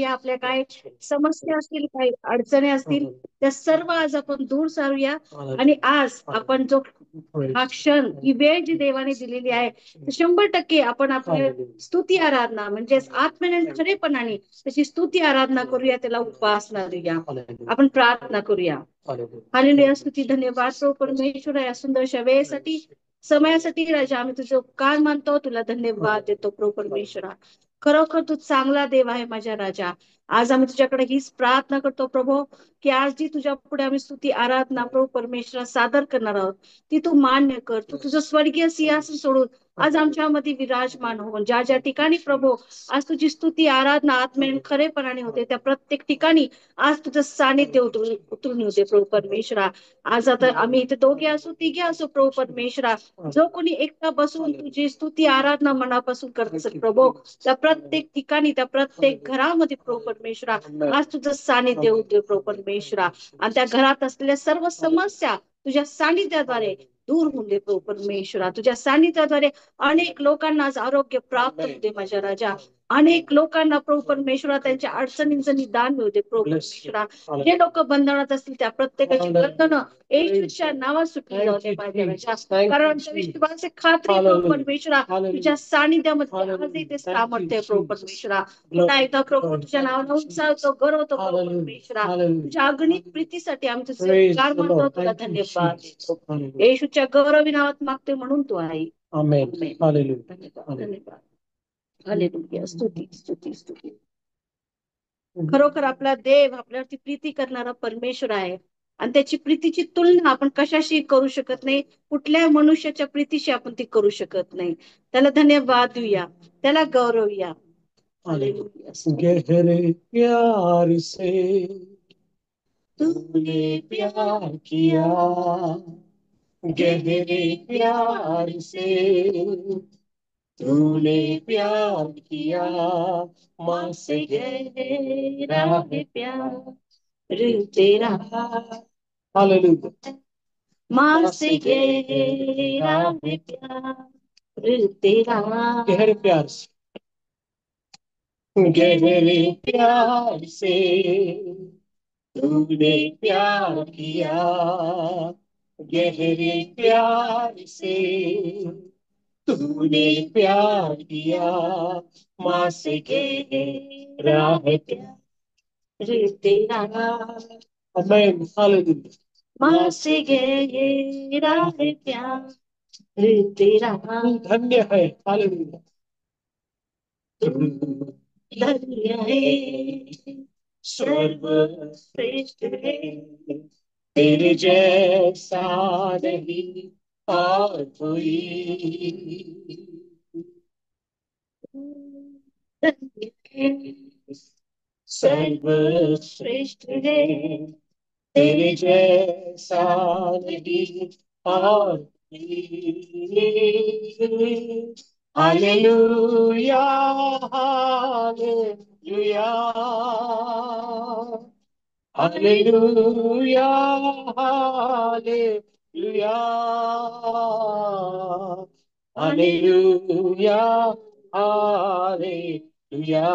आपल्या काय समस्या असतील, काही अडचणी असतील, त्या सर्व आज आपण दूर सारूया. आणि आज आपण जो हा क्षण, ही वेळ जी देवाने दिलेली आहे, 100% आपण आपल्या स्तुती आराधना म्हणजेच आत्म्याने खरेपणाने त्याची स्तुती आराधना करूया, त्याला उपासना देऊया. आपण प्रार्थना करूया. हालेलुया. स्तुती धन्यवाद प्रभू परमेश्वर या सुंदरशा वेळेसाठी, समयासाठी राजा, आम्ही तुझे उपकार मानतो, तुला धन्यवाद देतो प्रभू परमेश्वरा. खरोखर तू चांगला देव आहे माझ्या राजा. आज आम्ही तुझ्याकडे हीच प्रार्थना करतो प्रभू, की आज जी तुझ्या पुढे आम्ही स्तुती आराधना प्रभू परमेश्वरा सादर करणार आहोत, ती तू मान्य कर. तू तुझं स्वर्गीय सिंहासन सोडून आज आमच्यामध्ये विराजमान हो. ज्या ज्या ठिकाणी प्रभू आज तुझी स्तुती आराधना आत्म्याने खरेपणाने होते, त्या प्रत्येक ठिकाणी आज तुझं सानिध्य उतरून येते प्रभू परमेश्वरा. आज आता आम्ही इथे दोघे असू तिघे असू प्रभू परमेश्वरा, जो कोणी एकटा बसून तुझी स्तुती आराधना मनापासून करत असेल प्रभू, त्या प्रत्येक ठिकाणी, त्या प्रत्येक घरामध्ये प्रभू परमेश्वरा आज तुझं सानिध्य होते प्रभू परमेश्वरा. आणि त्या घरात असलेल्या सर्व समस्या तुझ्या सानिध्याद्वारे दूर होऊन दे प्रभू परमेश्वरा. तुझ्या सानिध्याद्वारे अनेक लोकांना आज आरोग्य प्राप्त होते माझ्या राजा. अनेक लोकांना प्रभू परमेश्वरा त्यांच्या अडचणींचं निदान मिळते प्रभू परमेश्वरा. जे लोक बंधनात असतील त्या प्रत्येकाची बंधनं येशूच्या नावात सुटली जाते माझ्या राजा. कारण विश्वास खात्री प्रभू परमेश्वरा तुझ्या सानिध्यामध्ये आजही ते सामर्थ्य आहे प्रभू परमेश्वरा. पुन्हा एकदा प्रभू तुझ्या नावानं उत्साह होतो, गर्व होतो प्रभू परमेश्वरा. तुझ्या अगणित प्रीतीसाठी आमचं उपकार मानतो, तुला धन्यवाद देतो. येशूच्या गौरवी नावात मागते म्हणून तू आहे. आमेन. हालेलुया. धन्यवाद. हालेलुया. स्तुती स्तुती स्तुती. खरोखर आपला देव आपल्यावरती प्रीती करणारा परमेश्वर आहे, आणि त्याची प्रीतीची तुलना आपण कशाशी करू शकत नाही. कुठल्या मनुष्याच्या प्रीतीशी आपण ती करू शकत नाही. त्याला धन्यवाद देऊया, त्याला गौरवूया. गहरे प्यार से तूने प्यार किया, गहरे प्यार से तूने प्यार किया, माँ से गहरा है प्यार तेरा। हालेलुया। माँ से गहरा है प्यार तेरा। गहरे प्यार से, गहरे प्यार से तूने प्यार किया, गहरे प्यार से तूने प्यार किया, माँ से गहरा है प्यार तेरा। आमेन। हालेलुया। माँ से गहरा है प्यार तेरा। धन्य है। हालेलुया। धन्य है, सर्वश्रेष्ठ है, तेरे जैसा नहीं और कोई। धन्य है, सर्वश्रेष्ठ है, तेरे जैसा नहीं और कोई। Hallelujah hallelujah hallelujah hallelujah hallelujah hallelujah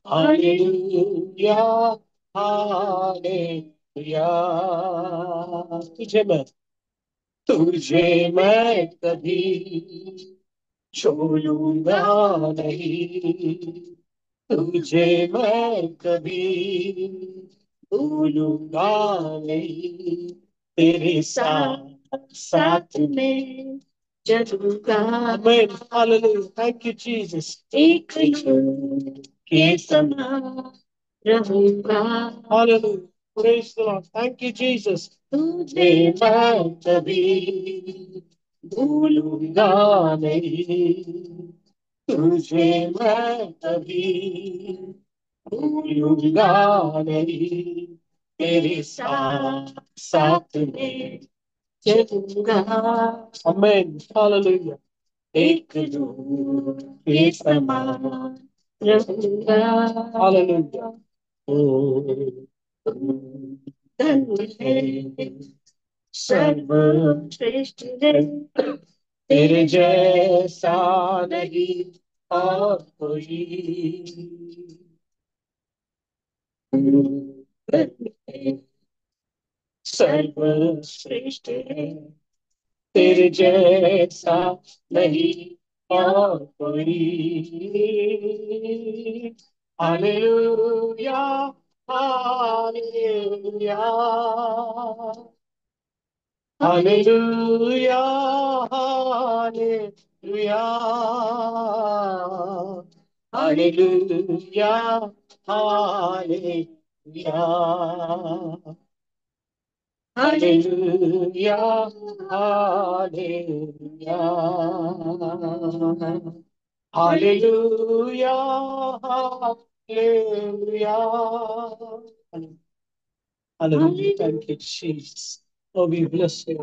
hallelujah hallelujah. तुझे मैं कभी छोड़ूंगा नहीं, तुझे मैं कभी भूलूंगा नहीं, तेरे साथ साथ में चलूंगा। Amen. Hallelujah. Thank you, Jesus. एक के समान रहूंगा। Hallelujah. Praise the Lord. Thank you, Jesus. तुझे मैं कभी भूलूंगा नहीं, तुझे मैं कभी भूलूंगा नहीं, तेरे साथ साथ में चलूंगा। Amen. Hallelujah. एक दूर के समान रहूंगा। Hallelujah. धन्य है, सर्वश्रेष्ठ है, तेरे जैसा नहीं और कोई सर्वश्रेष्ठ है, तेरे जैसा नहीं और कोई। Hallelujah, hallelujah, hallelujah, hallelujah, hallelujah, hallelujah, hallelujah, hallelujah, hallelujah, hallelujah. Hallelujah. Thank you, Jesus. Oh, we bless you.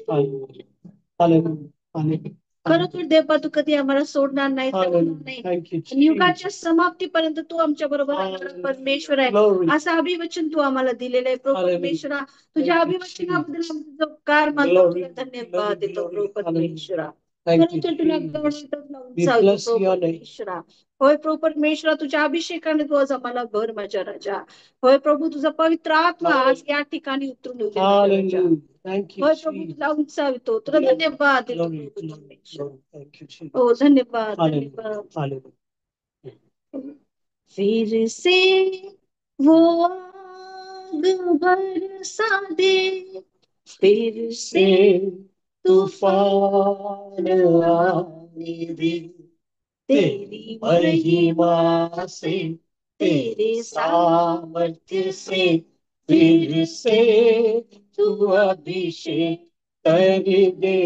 Hallelujah. Hallelujah. Hallelujah. खरोखर देवा तू कधी आम्हाला सोडणार नाही, Hallelujah. सोडणार नाही. Thank you, आणि युगाच्या Jesus. समाप्तीपर्यंत तू आमच्या बरोबर Hallelujah. परमेश्वर आहे. Glory. असं अभिवचन तू आम्हाला दिलेलं आहे प्रभू Hallelujah. परमेश्वरा. तुझ्या Thank you, अभिवचनाबद्दल Jesus. आमचा जो कार मानतो Glory. तुला धन्यवाद Glory. देतो Glory. प्रभू परमेश्वरा. Hallelujah. Thank you, खरोखर तुला Jesus. Gaurav We उंचावतो bless Prabhu your name. परमेश्वरा. होय प्रभू परमेश्वरा, तुझ्या अभिषेकाने तू आज आम्हाला भर माझ्या राजा. होय प्रभू, तुझा पवित्र आत्मा आज या ठिकाणी उतरून येऊ दे माझ्या राजा. Hallelujah. Thank you, होय प्रभू, Jesus. तुला उंचावतो, तुला धन्यवाद देतो Glory. प्रभू Glory. परमेश्वरा. Glory. Thank you, Jesus. हो धन्यवाद Hallelujah. धन्यवाद. Hallelujah. फिर से वो आग बरसा दे, फिर से तूफान आने दे, तेरी महिमा से, तेरे सामर्थ्य से, फिर से तू अभिषेक कर दे,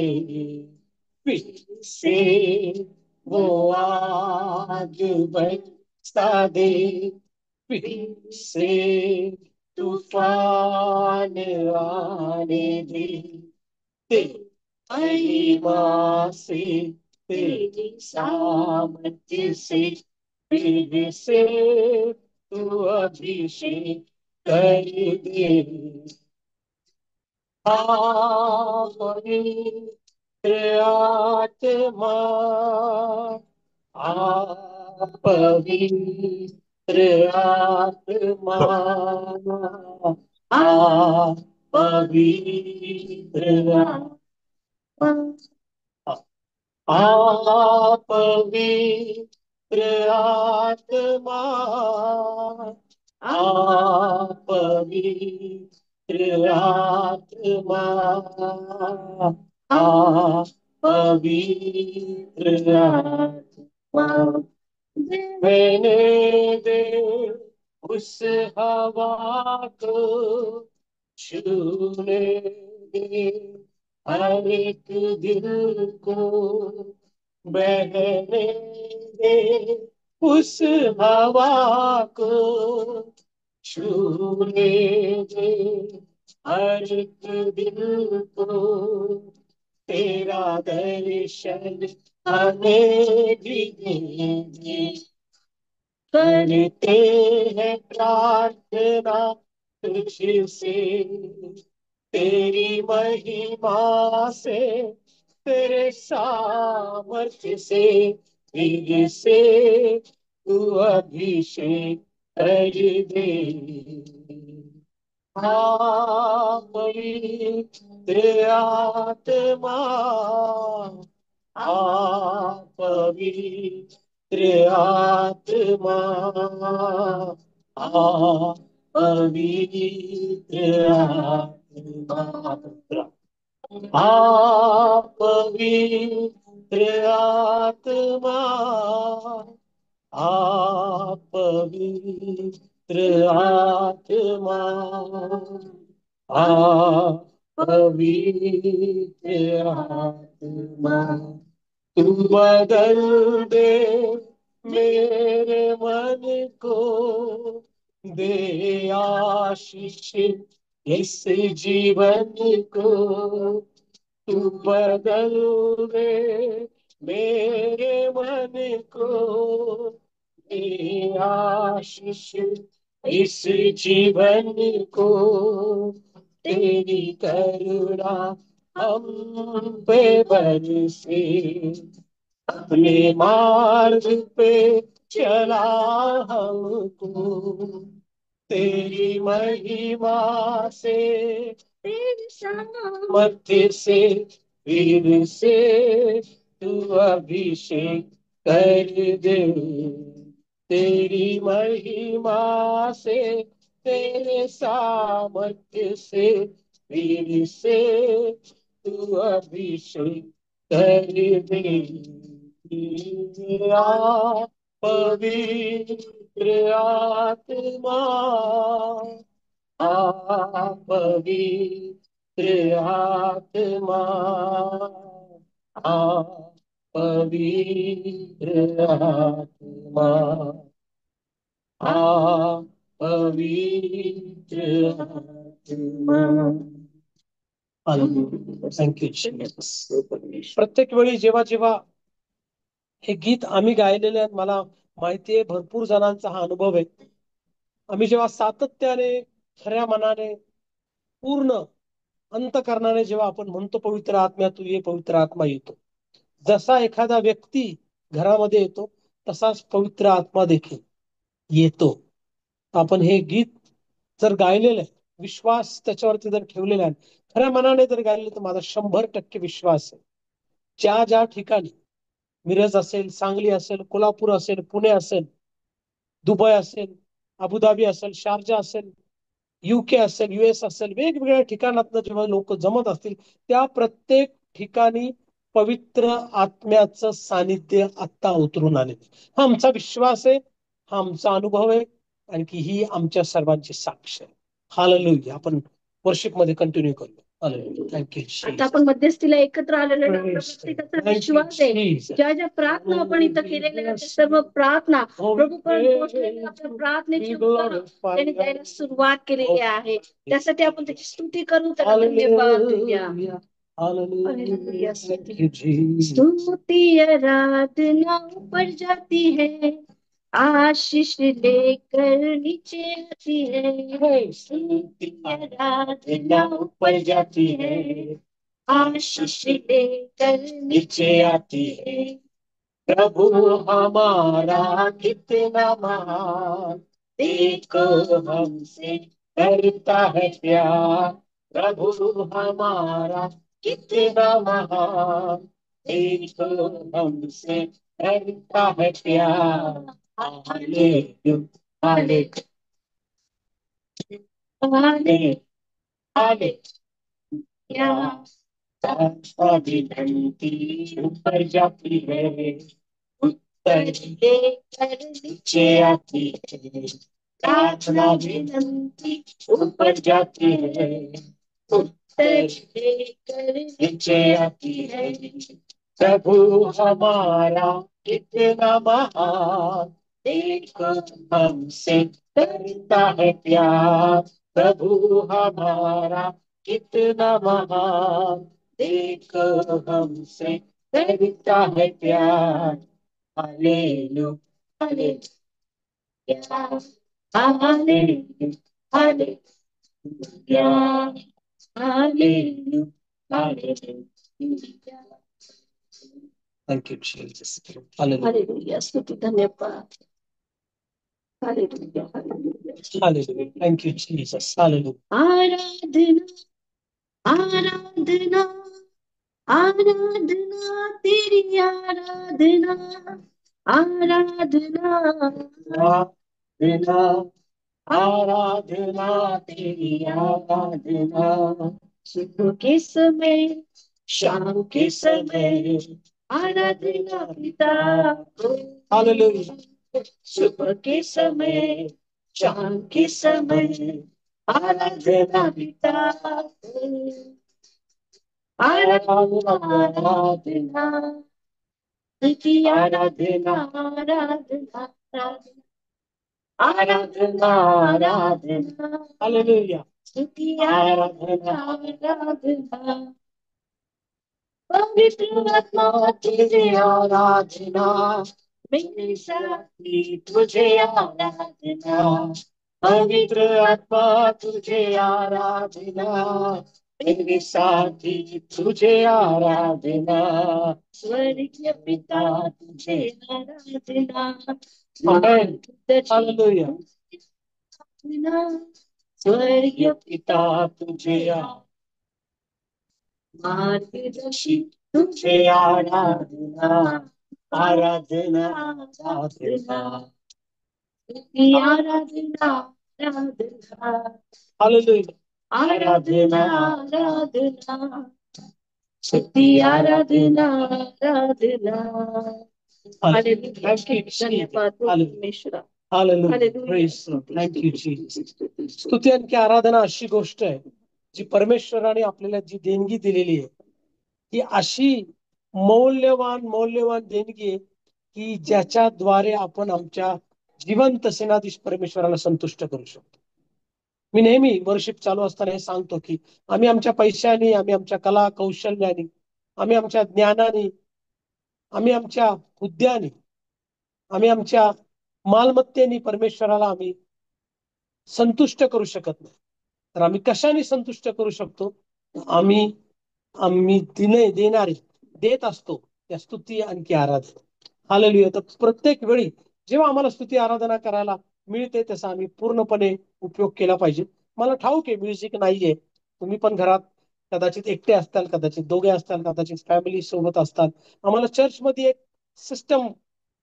फिर से वो आग बरसा दे, फिर से तूफान आने दे, तेरी महिमा से, तेरी सामर्थ्य से, फिर से तू अभिषेक कर दे। पवित्र आत्मा, पवित्र आत्मा, पवित्र पवित्र आत्मा, पवित्र आत्मा, पवित्र आत्मा, मैंने दे उस हवा को छूने दे, हर एक दिल को बहने दे, उस हवा को छूने दे, हर एक दिल को तेरा दर्शन हमें भी दे। करते हैं प्रार्थना तुझसे, तेरी महिमा से, तेरे सामर्थ्य से, फिर से तू अभिषेक कर दे। पवित्र आत्मा, पवित्र आत्मा, पवित्र आत्मा, पवित्र आत्मा, पवित्र आत्मा, पवित्र आत्मा, तू बदल दे मेरे मन को, दे आशीष इस जीवन को, तू बदल दे मेरे मन को, दे आशीष इस जीवन को, तेरी करुणा हम पे बरसे, अपने मार्ग पे चला हमको, तेरी महिमा से, तेरी सामर्थ्य से, वीर से तू अभिषेक कर दे, तेरी महिमा से, तेरे सामर्थ्य से, वीर से तू अभिषेक कर दे। आ, पवित्र आत्मा, आ पवित्र आत्मा, आ पवित्र आत्मा, आ पवित्र आत्मा। Thank you Jesus. प्रत्येक वेळी जेव्हा जेव्हा हे गीत आम्ही गायलेले आहेत, मला माहिती आहे भरपूर जणांचा हा अनुभव आहे. आम्ही जेव्हा सातत्याने खऱ्या मनाने पूर्ण अंतःकरणाने जेव्हा आपण म्हणतो पवित्र आत्मा तू ये, पवित्र आत्मा येतो. जसा एखादा व्यक्ती घरामध्ये येतो तसाच पवित्र आत्मा देखील येतो. आपण हे गीत जर गायलेलं आहे, विश्वास त्याच्यावरती जर ठेवलेला आहे, खऱ्या मनाने जर गायलेलं, तर माझा 100% विश्वास आहे ज्या ज्या ठिकाणी मिरज असेल, सांगली असेल, कोल्हापूर असेल, पुणे असेल, दुबई असेल, अबुधाबी असेल, शारजा असेल, UK असेल, US असेल, वेगवेगळ्या ठिकाणातनं जेव्हा लोक जमत असतील, त्या प्रत्येक ठिकाणी पवित्र आत्म्याचं सानिध्य आत्ता उतरून आले. हा आमचा विश्वास आहे, हा आमचा अनुभव आहे, आणि की ही आमच्या सर्वांची साक्ष आहे. हालेलुया. आपण वर्शिप मध्ये कंटिन्यू करू. थँक्यू. आता आपण मध्यस्थीला एकत्र आलेलो प्रत्येकाचा विश्वास आहे. ज्या ज्या प्रार्थना आपण इथं केलेल्या त्या सर्व प्रार्थना प्रभूपर्यंत पोहोचलेल्या आपल्या प्रार्थनेची उत्तरं त्यांनी द्यायला सुरुवात केलेली आहे. त्यासाठी आपण त्याची स्तुती करू, त्याला धन्यवाद देऊया. हालेलुया. स्तुति आराधना ऊपर जाती है, आशीष लेकर नीचे आती है। स्तुति आराधना ऊपर जाती है, आशीष लेकर नीचे आती है। प्रभु हमारा कितना महान, देखो हमसे करता है प्यार। प्रभु हमारा कितना महान, देखो हमसे करता है प्यार। Hallelujah, hallelujah, hallelujah. विनती ऊपर जाती है, उत्तर लेकर नीचे आती है। प्रार्थना विनती ऊपर जाती है, उत्तर लेकर नीचे आती है। प्रभु हमारा कितना महान, देखो हमसे करता है प्यार। प्रभु हमारा कितना महान, देखो हमसे करता है प्यार। Hallelujah, hallelujah, hallelujah, hallelujah, hallelujah, hallelujah. Thank you Jesus. Hallelujah. स्तुती, धन्यवाद. Hallelujah, hallelujah, hallelujah. Thank you Jesus. Hallelujah. आराधना, आराधना, आराधना, तेरी आराधना, आराधना, आराधना, आराधना, तेरी आराधना, सुबह के समय, शाम के समय, आराधना पिता को। हालेलुया. सुबह के समय, शाम के समय, आराधना पिता को। आराधना, आराधना, तुझी आराधना, आराधना, आराधना, आराधना, हालेलुया. तुझी आराधना, आराधना। पवित्र आत्मा तुझे आराधना, मेरे साथी तुझे आराधना। पवित्र आत्मा तुझे आराधना, मेरे साथी तुझे आराधना, स्वर्गीय पिता तुझे आराधना, आमेन, हालेलुया। स्वर्गीय पिता तुझे मार्गदर्शी तुझे आराधना, आराधना, आराधना, आराधना आराधना हालेलुया, आराधना आराधना स्तुति आराधना आराधना। धन्यवाद परमेश्वरा। स्तुती आणि आराधना अशी गोष्ट आहे जी परमेश्वराने आपल्याला जी देणगी दिलेली आहे ती अशी मौल्यवान देणगी आहे की ज्याच्याद्वारे आपण आमच्या जिवंत सेनाधीश परमेश्वराला संतुष्ट करू शकतो. मी नेहमी वर्शिप चालू असताना हे सांगतो की आम्ही आमच्या पैशाने, आम्ही आमच्या कला कौशल्याने, आम्ही आमच्या ज्ञानाने, आम्ही आमच्या हुद्द्याने, आम्ही आमच्या मालमत्तेने परमेश्वराला आम्ही संतुष्ट करू शकत नाही. तर आम्ही कशाने संतुष्ट करू शकतो? आम्ही आम्ही देणारे देत असतो त्या स्तुती आणि आराधना. हालेलुया. तर प्रत्येक वेळी जेव्हा आम्हाला स्तुती आराधना करायला मिळते त्याचा आम्ही पूर्णपणे उपयोग केला पाहिजे. मला ठाऊक आहे म्युझिक नाहीये, तुम्ही पण घरात कदाचित एकटे असताल, कदाचित दोघे असताल, कदाचित फॅमिली सोबत असताल. आम्हाला चर्चमध्ये एक सिस्टम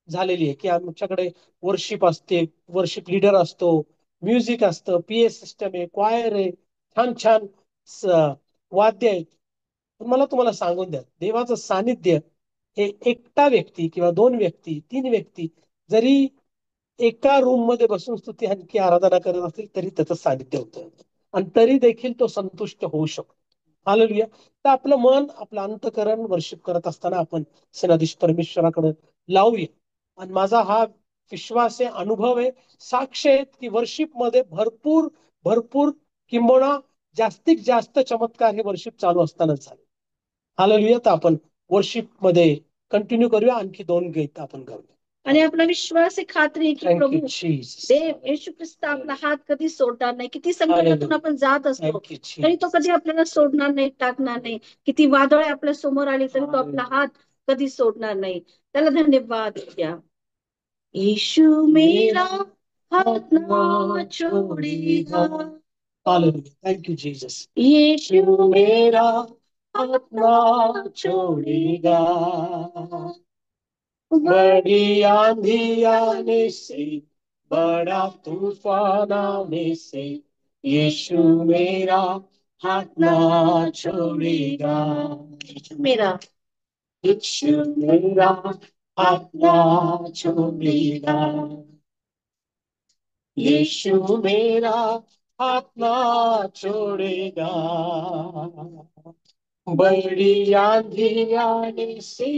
झालेली आहे की आमच्याकडे वर्शिप असते, वर्शिप लीडर असतो, म्युझिक असतं, पीए सिस्टम आहे, क्वायर आहे, छान छान वाद्य आहेत. मला तुम्हाला सांगून द्या, देवाचं सानिध्य हे एकटा व्यक्ती किंवा 2 व्यक्ती, 3 व्यक्ती जरी एका रूम मध्ये बसून स्तुती आणि आराधना करत असतील तरी त्याचं सानिध्य होतं आणि तरी देखील तो संतुष्ट होऊ शकतो. हालेलुया. तर आपलं मन, आपलं अंतकरण वर्शिप करत असताना आपण सेनाधीश परमेश्वराकडे लावूया. आणि माझा हा विश्वास आहे, अनुभव आहे, साक्ष आहे की वर्शिप मध्ये भरपूर भरपूर किंबहुना जास्तीत जास्त चमत्कार हे वर्शिप चालू असतानाच झाले. हालेलुया. तर आपण वर्शिप मध्ये कंटिन्यू करूया. आणखी 2 गीत आपण गाऊया. आणि आपला विश्वास आहे, खात्री आहे की Thank प्रभू you, Jesus. देव येशू ख्रिस्त आपला हात कधी सोडणार नाही. किती संकटातून आपण जात असतो Thank you, Jesus. तरी तो कधी आपल्याला सोडणार नाही, टाकणार नाही. किती वादळे आपल्या समोर आली तरी तो आपला हात कधी सोडणार नाही. त्याला धन्यवाद द्या. यीशु मेरा हाथ ना छोड़ेगा. Hallelujah. Thank you, Jesus. यीशु मेरा हाथ ना छोड़ेगा, बड़ी आंधी आने से, बड़ा तूफान आने से, यीशु मेरा हाथ ना छोड़ेगा. मेरा यीशु मेरा हाथ ना छोड़ेगा, यीशु मेरा हाथ ना छोड़ेगा, बड़ी आंधी आने से,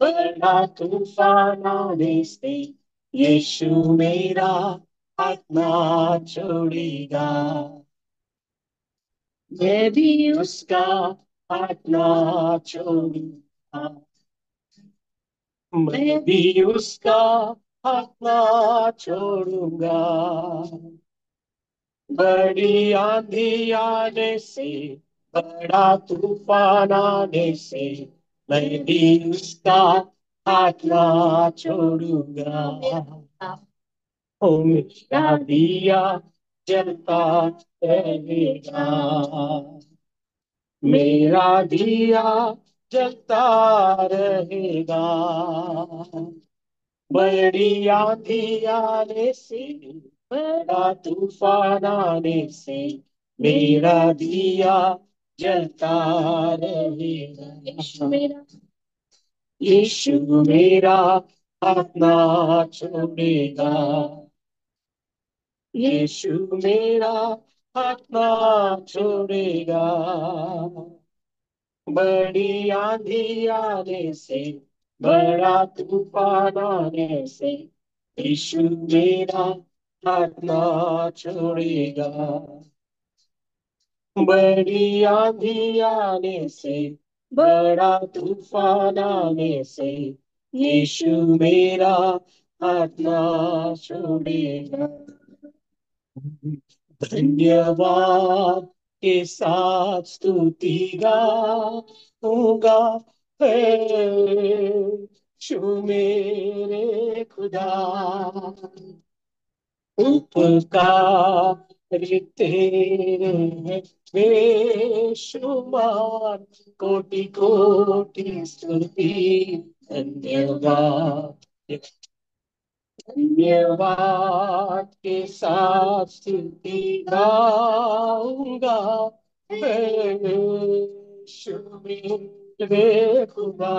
बड़ा तूफान आने से, यीशु मेरा हाथ ना छोड़ेगा. मैं भी उसका हाथ ना छोड़ूंगा, मैं भी उसका हाथ ना छोड़ूंगा, बड़ी आंधी आने से, बड़ा तूफान आने से, मैं भी उसका हाथ ना छोड़ूंगा. ओ मेरा दिया जलता रहेगा, मेरा दिया जलता रहेगा, बड़ी आंधी आने से, बड़ा तूफान आने से, मेरा दिया जलता रहेगा. मेरा यीशु मेरा हाथ ना छोड़ेगा, यीशु मेरा हाथ ना छोड़ेगा, बड़ी आंधी आने से, बड़ा तूफान आने से, यीशु मेरा हाथ ना छोड़ेगा, बड़ी आंधी आने से, बड़ा तूफान आने से, यीशु मेरा हाथ ना छोड़ेगा. धन्यवाद के साथ स्तुति गाऊंगा। यीशु मेरे खुदा, उपकार तेरे हैं बेशुमार, कोटि कोटि स्तुति धन्यवाद। धन्यवाद के साथ स्तुति गाऊंगा। यीशु मेरे खुदा,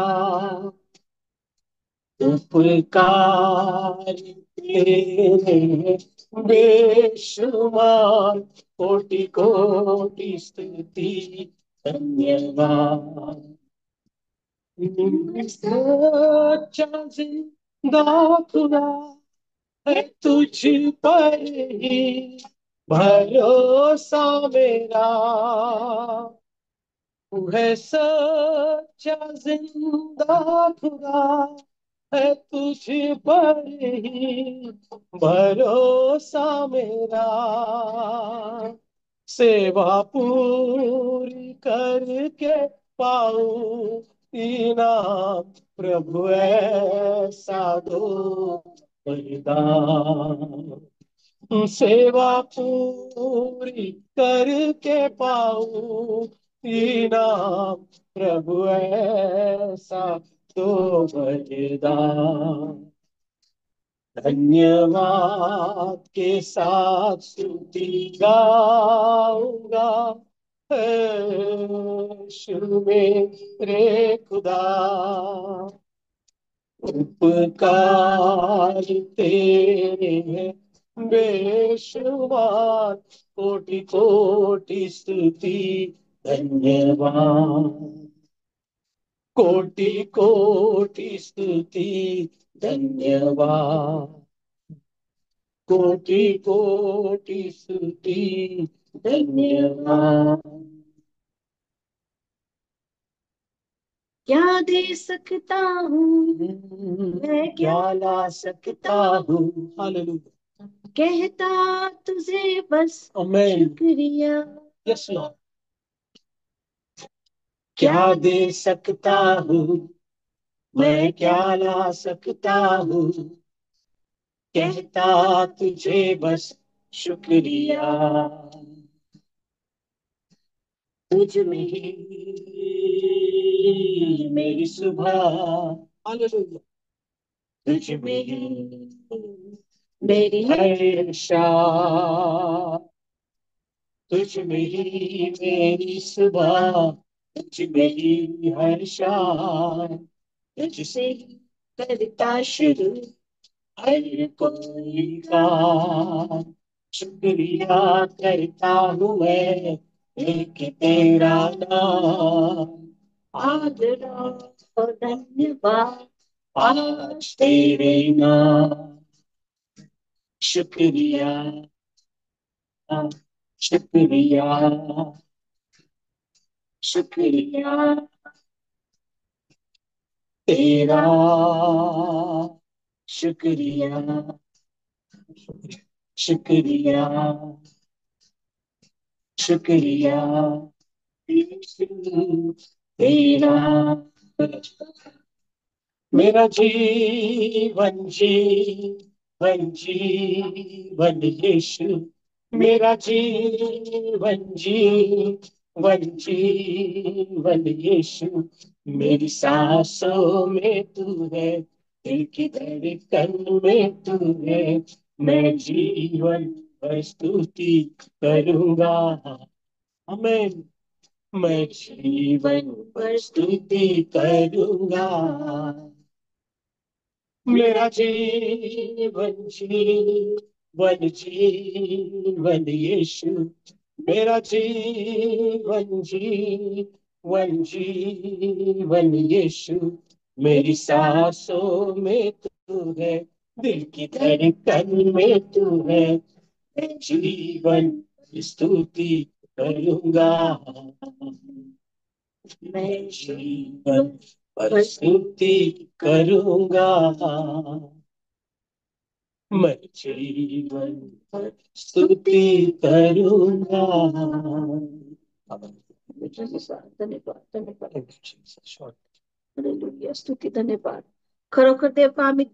उपकार तेरे बेशुमार, कोटि कोटि स्तुति धन्यवाद। सच्चा जिंदा खुदा है, तुझ पर ही भरोसा मेरा। तू है सच्चा जिंदा खुदा है, तुझ पर ही भरोसा मेरा। सेवा पूरी करके पाऊं इनाम, प्रभु ऐसा दो वरदान। सेवा पूरी करके पाऊं इनाम, प्रभु ऐसा दो वरदान। धन्यवाद के साथ स्तुति गाऊंगा। यीशु मेरे खुदा, उपकार तेरे हैं बेशुमार, कोटि कोटि स्तुति धन्यवाद। कोटि कोटि स्तुति धन्यवाद। कोटि कोटि स्तुति धन्यवाद। क्या दे सकता हूँ मैं, क्या ला सकता हूँ। हालेलुया। कहता तुझे बस आमेन। शुक्रिया। Yes Lord. क्या दे सकता हूँ मैं, क्या ला सकता हूँ, कहता तुझे बस शुक्रिया। तुझ में ही मेरी सुबह, हालेलुया। तुझ में ही मेरी हर शाम, तुझ में ही मेरी सुबह, तुझ में ही हर शाम, तुझसे करता शुरू हर कोई काम। शुक्रिया करता हूँ मैं एक तेरा नाम, आदर और धन्यवाद आज तेरे नाम। शुक्रिया, शुक्रिया, शुक्रिया तेरा, शुक्रिया, शुक्रिया, शुक्रिया तेरा। मेरा जीवन जीवन जीवन यीशु, मेरा जीवन जीवन जीवन यीशु, मेरी सांसों में तू है, दिल की धड़कन में तू है। मैं जीवन भर स्तुति करूंगा। आमीन। मैं जीवन भर स्तुति करूंगा। मेरा जीवन जीवन जीवन यीशु, मेरा जीवन जीवन जीवन यीशु, मेरी सांसों में तू है, दिल की धड़कन में तू है। मैं जीवन स्तुति करूंगा। मैं जीवन पर स्तुति करूंगा। मैं जीवन पर स्तुति करूंगा। धन्यवाद धन्यवाद Thank you, Jesus. Lord. Hallelujah स्तुती धन्यवाद. खरोखर देव आम्ही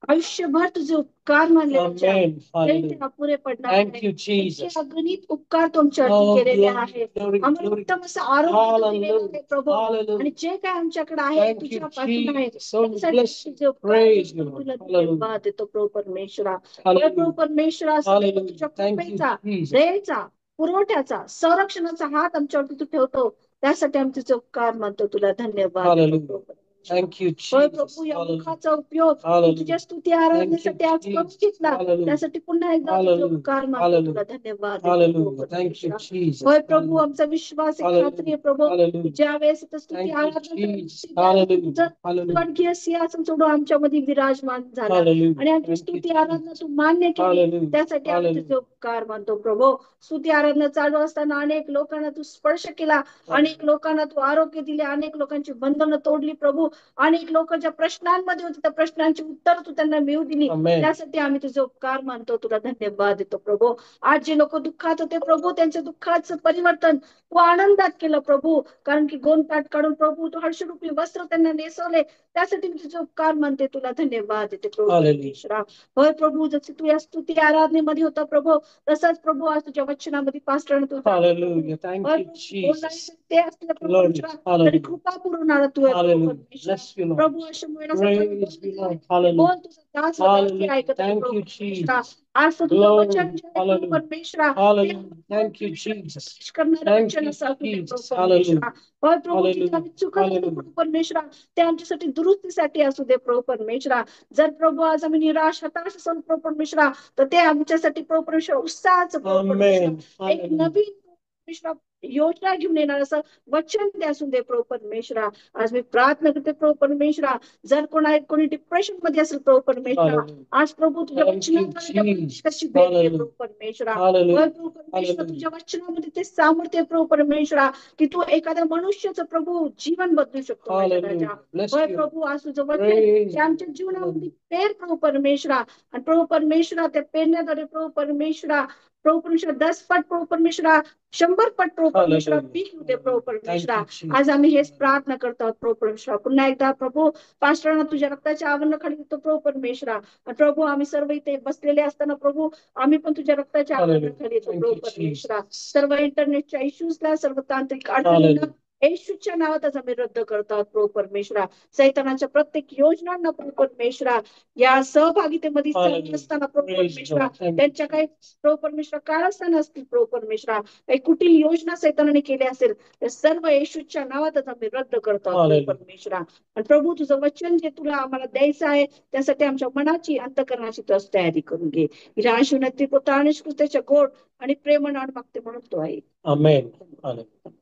आयुष्यभर तुझे उपकार मानले Amen. ते Hallelujah. अपुरे पडणार Thank नाही. you, इतके Jesus. अगणित उपकार तुमच्यावरती Oh, केलेले glory, आहेत. glory, आम्हाला glory. उत्तम असं आरोग्य दिलेलं आहे Hallelujah. प्रभू. आणि Hallelujah. जे काय आमच्याकडे आहे Thank you, तुझ्यापासून आहे. Jesus. So त्यासाठी bless तुझे you. उपकार Praise you, मानून Lord. तुला Hallelujah. धन्यवाद देतो प्रभू परमेश्वरा. Hallelujah. प्रभू परमेश्वरा सदैव Hallelujah. तुझ्या Thank you, कृपेचा, Jesus. दयेचा, पुरवठ्याचा, संरक्षणाचा हात आमच्यावरती तू ठेवतो. त्यासाठी आम्ही तुझे उपकार मानतो. तुला धन्यवाद देतो Hallelujah. प्रभू. Thank you, होय Jesus. प्रभू या Hallelujah. मुखाचा उपयोग तू Hallelujah. तुझ्या स्तुती Thank you, आराधनेसाठी आज करून Jesus. घेतला. Hallelujah. त्यासाठी पुन्हा एकदा तुझे Hallelujah. उपकार मानतो. तुला Hallelujah. धन्यवाद देतो Hallelujah. प्रभू Thank you, परमेश्वरा. Jesus. होय प्रभू Hallelujah. आमचा विश्वास आहे, खात्री आहे Hallelujah. प्रभू की Hallelujah. ज्या वेळेस इथं स्तुती Thank you, आराधना Jesus. तुझं Hallelujah. Hallelujah. स्वर्गीय सिंहासन सोडून आमच्यामध्ये विराजमान झाला Hallelujah. आणि आमची Thank you, स्तुती आराधना Jesus. तू मान्य केली. Hallelujah. त्यासाठी आम्ही तुझे Hallelujah. उपकार मानतो प्रभू. स्तुती आराधना चालू असताना अनेक लोकांना तू स्पर्श केला, अनेक लोकांना तू आरोग्य दिले, अनेक लोकांची बंधनं तोडली प्रभू. अनेक लोक ज्या प्रश्नांमध्ये होते त्या प्रश्नांची उत्तर तू त्यांना मिळू दिली. Amen. त्यासाठी आम्ही तुझे उपकार मानतो. तुला धन्यवाद देतो प्रभू. आज जे लोक दुःखात होते प्रभू त्यांच्या दुःखाचं परिवर्तन तू आनंदात केलं प्रभू. कारण की गोंदपाट काढून प्रभू तू हर्षरूपी वस्त्र त्यांना नेसवले. त्यासाठी मी तुझे उपकार मानते. तुला धन्यवाद देते प्रभू Hallelujah. परमेश्वरा. होय प्रभू जसे तू या स्तुती आराधनेमध्ये होता प्रभू तसंच प्रभू आज तुझ्या वचनामध्ये पास्टर तू Hallelujah. Thank होय you, प्रभू बोलणारे Jesus. ते असले प्रभू Glory. परमेश्वरा तरी Hallelujah. कृपा पुरवणारा तू आहे प्रभू Hallelujah. परमेश्वरा. Bless you, Lord. प्रभू अशा Praise you, Lord. बोल Hallelujah. तुझा दास व दासी Hallelujah. ऐकत आहे Thank प्रभू you, परमेश्वरा. Jesus. आज तर तुझं Glory. वचन जे आहे प्रभू Hallelujah. परमेश्वरा ते Hallelujah. Thank you, Jesus. करणारं Thank वचन you, असं असू दे प्रभू Jesus. परमेश्वरा. Hallelujah. होय प्रभू जिथे Hallelujah. आम्ही चुकत असतो Hallelujah. प्रभू परमेश्वरा ते आमच्यासाठी दुरुस्तीसाठी असू दे प्रभू परमेश्वरा. जर प्रभू आज आम्ही निराश हताश असेल प्रभू परमेश्वरा तर ते आमच्यासाठी प्रभू परमेश्वरा उत्साहाचं प्रभू परमेश्वरा Amen. एक Hallelujah. नवीन परमेश्वरा योजना घेऊन येणार असं वचन ते असू दे प्रभू परमेश्वरा. आज मी प्रार्थना करते प्रभू परमेश्वरा. जर कोणी डिप्रेशन मध्ये असेल प्रभू परमेश्वरा Hallelujah. आज प्रभू तुझ्या Thank you, वचनाद्वारे त्या Jesus. प्रत्येकाची भेट घे Hallelujah. प्रभू परमेश्वरा. Hallelujah. होय प्रभू परमेश्वरा Hallelujah. तुझ्या वचनामध्ये ते सामर्थ्य आहे प्रभू परमेश्वरा की तू एखाद्या मनुष्याचं प्रभू जीवन बदलू शकतो माझ्या राजा. Hallelujah. Bless होय you. प्रभू आज तुझं वचन Praise ते आमच्या you. जीवनामध्ये पेर प्रभू परमेश्वरा. आणि प्रभू परमेश्वरा त्या पेरण्याद्वारे प्रभू परमेश्वरा 10 पट प्रभू परमेश्वरा 100 पट प्रभू परमेश्वरा Hallelujah. पीक होते प्रभू Thank परमेश्वरा. you, Jesus. आज आम्ही हेच प्रार्थना करतो आहोत प्रभू परमेश्वरा. पुन्हा एकदा प्रभू पास्टरांना तुझ्या रक्ताच्या आवरणाखाली देतो प्रभू परमेश्वरा. आणि प्रभू आम्ही सर्व इथे बसलेले असताना प्रभू आम्ही पण तुझ्या रक्ताच्या Hallelujah. आवरणाखाली येतो Thank प्रभू you, परमेश्वरा. Jesus. सर्व इंटरनेटच्या इश्यूजला सर्व तांत्रिक अडचणींना Hallelujah. येशूच्या नावातच आम्ही रद्द करतो आहोत प्रभू परमेश्वरा. सैतानाच्या प्रत्येक योजनांना प्रभू परमेश्वरा या सहभागितेमध्ये Hallelujah. असताना प्रभू Praise परमेश्वरा God. Thank you, त्यांच्या काही Jesus. प्रभू परमेश्वरा कारस्थान असतील प्रभू परमेश्वरा काही कुठील योजना सैतानाने केल्या असेल त्या सर्व येशूच्या नावातच आम्ही रद्द करतो आहोत प्रभू Hallelujah. परमेश्वरा. आणि प्रभू तुझं वचन जे तुला आम्हाला द्यायचं आहे त्यासाठी आमच्या मनाची अंतकरणाची तू तयारी करून घे. राशुनत्री पुत्रानुष्कृत्याच्या गोड आणि प्रेम नाड मागते म्हणून तो आहे. Amen. Hallelujah.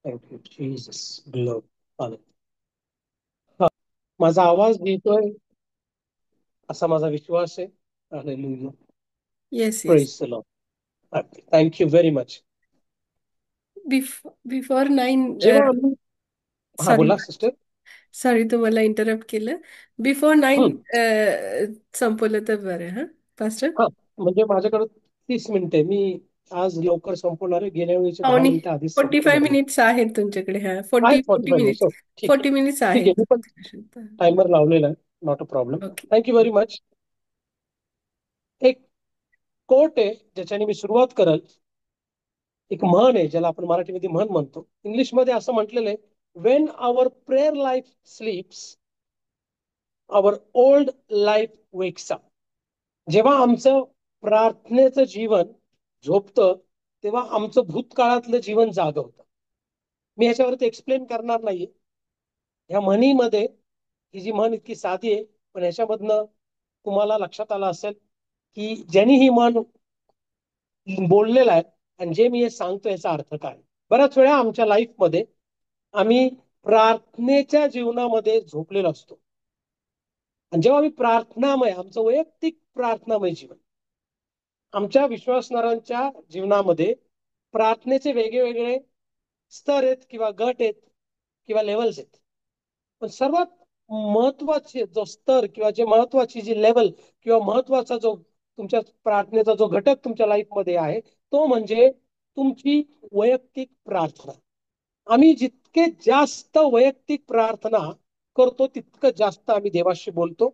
Thank you, Jesus. Glory. Hallelujah. हा, माझा आवाज येतोय असा माझा विश्वास आहे. Hallelujah. Yes, yes. Praise the Lord. Okay. Thank you very much. Before 9, जेव्हा आम्ही हा sorry, बोला सिस्टर. sorry तुम्हाला इंटरप्ट केलं. Before 9 संपवलं तर बरं हा पास्टर. हा म्हणजे माझ्याकडे 30 मिनिटं मी आज लवकर संपवणार आहे. गेल्या वेळीचे 10 पावणे मिनिटं आधीच 45 संपवणार आहे. मिनिट्स आहेत तुमच्याकडे. हा 40 आहेत 40 45 मिनिट्स. मिनिट्स ठीक 40 आहे मिनिट्स ठीक आहे. मी पण आहेत. टायमर लावलेला आहे. Not a problem. Okay. Thank you very much. एक कोट आहे ज्याच्याने मी सुरुवात करल. एक म्हण आहे ज्याला आपण मराठीमध्ये म्हण म्हणतो. इंग्लिशमध्ये असं म्हटलेलं आहे वेन आवर प्रेयर लाईफ स्लीप्स आवर ओल्ड लाईफ वेक्स अप. जेव्हा आमचं प्रार्थनेचं जीवन झोपतं तेव्हा आमचं भूतकाळातलं जीवन जागं होतं. मी ह्याच्यावरती एक्सप्लेन करणार नाहीये. ह्या म्हणीमध्ये ही जी म्हण इतकी साधी आहे पण ह्याच्यामधनं तुम्हाला लक्षात आलं असेल की ज्यांनी ही म्हण बोललेला आहे आणि जे मी हे सांगतो याचा अर्थ काय. बऱ्याच वेळा आमच्या लाईफमध्ये आम्ही प्रार्थनेच्या जीवनामध्ये झोपलेलो असतो आणि जेव्हा आम्ही प्रार्थनामय आमचं वैयक्तिक प्रार्थनामय जीवन आमच्या विश्वासणाऱ्यांच्या जीवनामध्ये प्रार्थनेचे वेगवेगळे स्तर आहेत किंवा गट आहेत किंवा लेवल्स आहेत. पण सर्वात महत्वाचे जो स्तर किंवा जे महत्वाची जी लेवल किंवा महत्वाचा जो तुमच्या प्रार्थनेचा जो घटक तुमच्या लाईफमध्ये आहे तो म्हणजे तुमची वैयक्तिक प्रार्थना. आम्ही जितके जास्त वैयक्तिक प्रार्थना करतो तितकं जास्त आम्ही देवाशी बोलतो.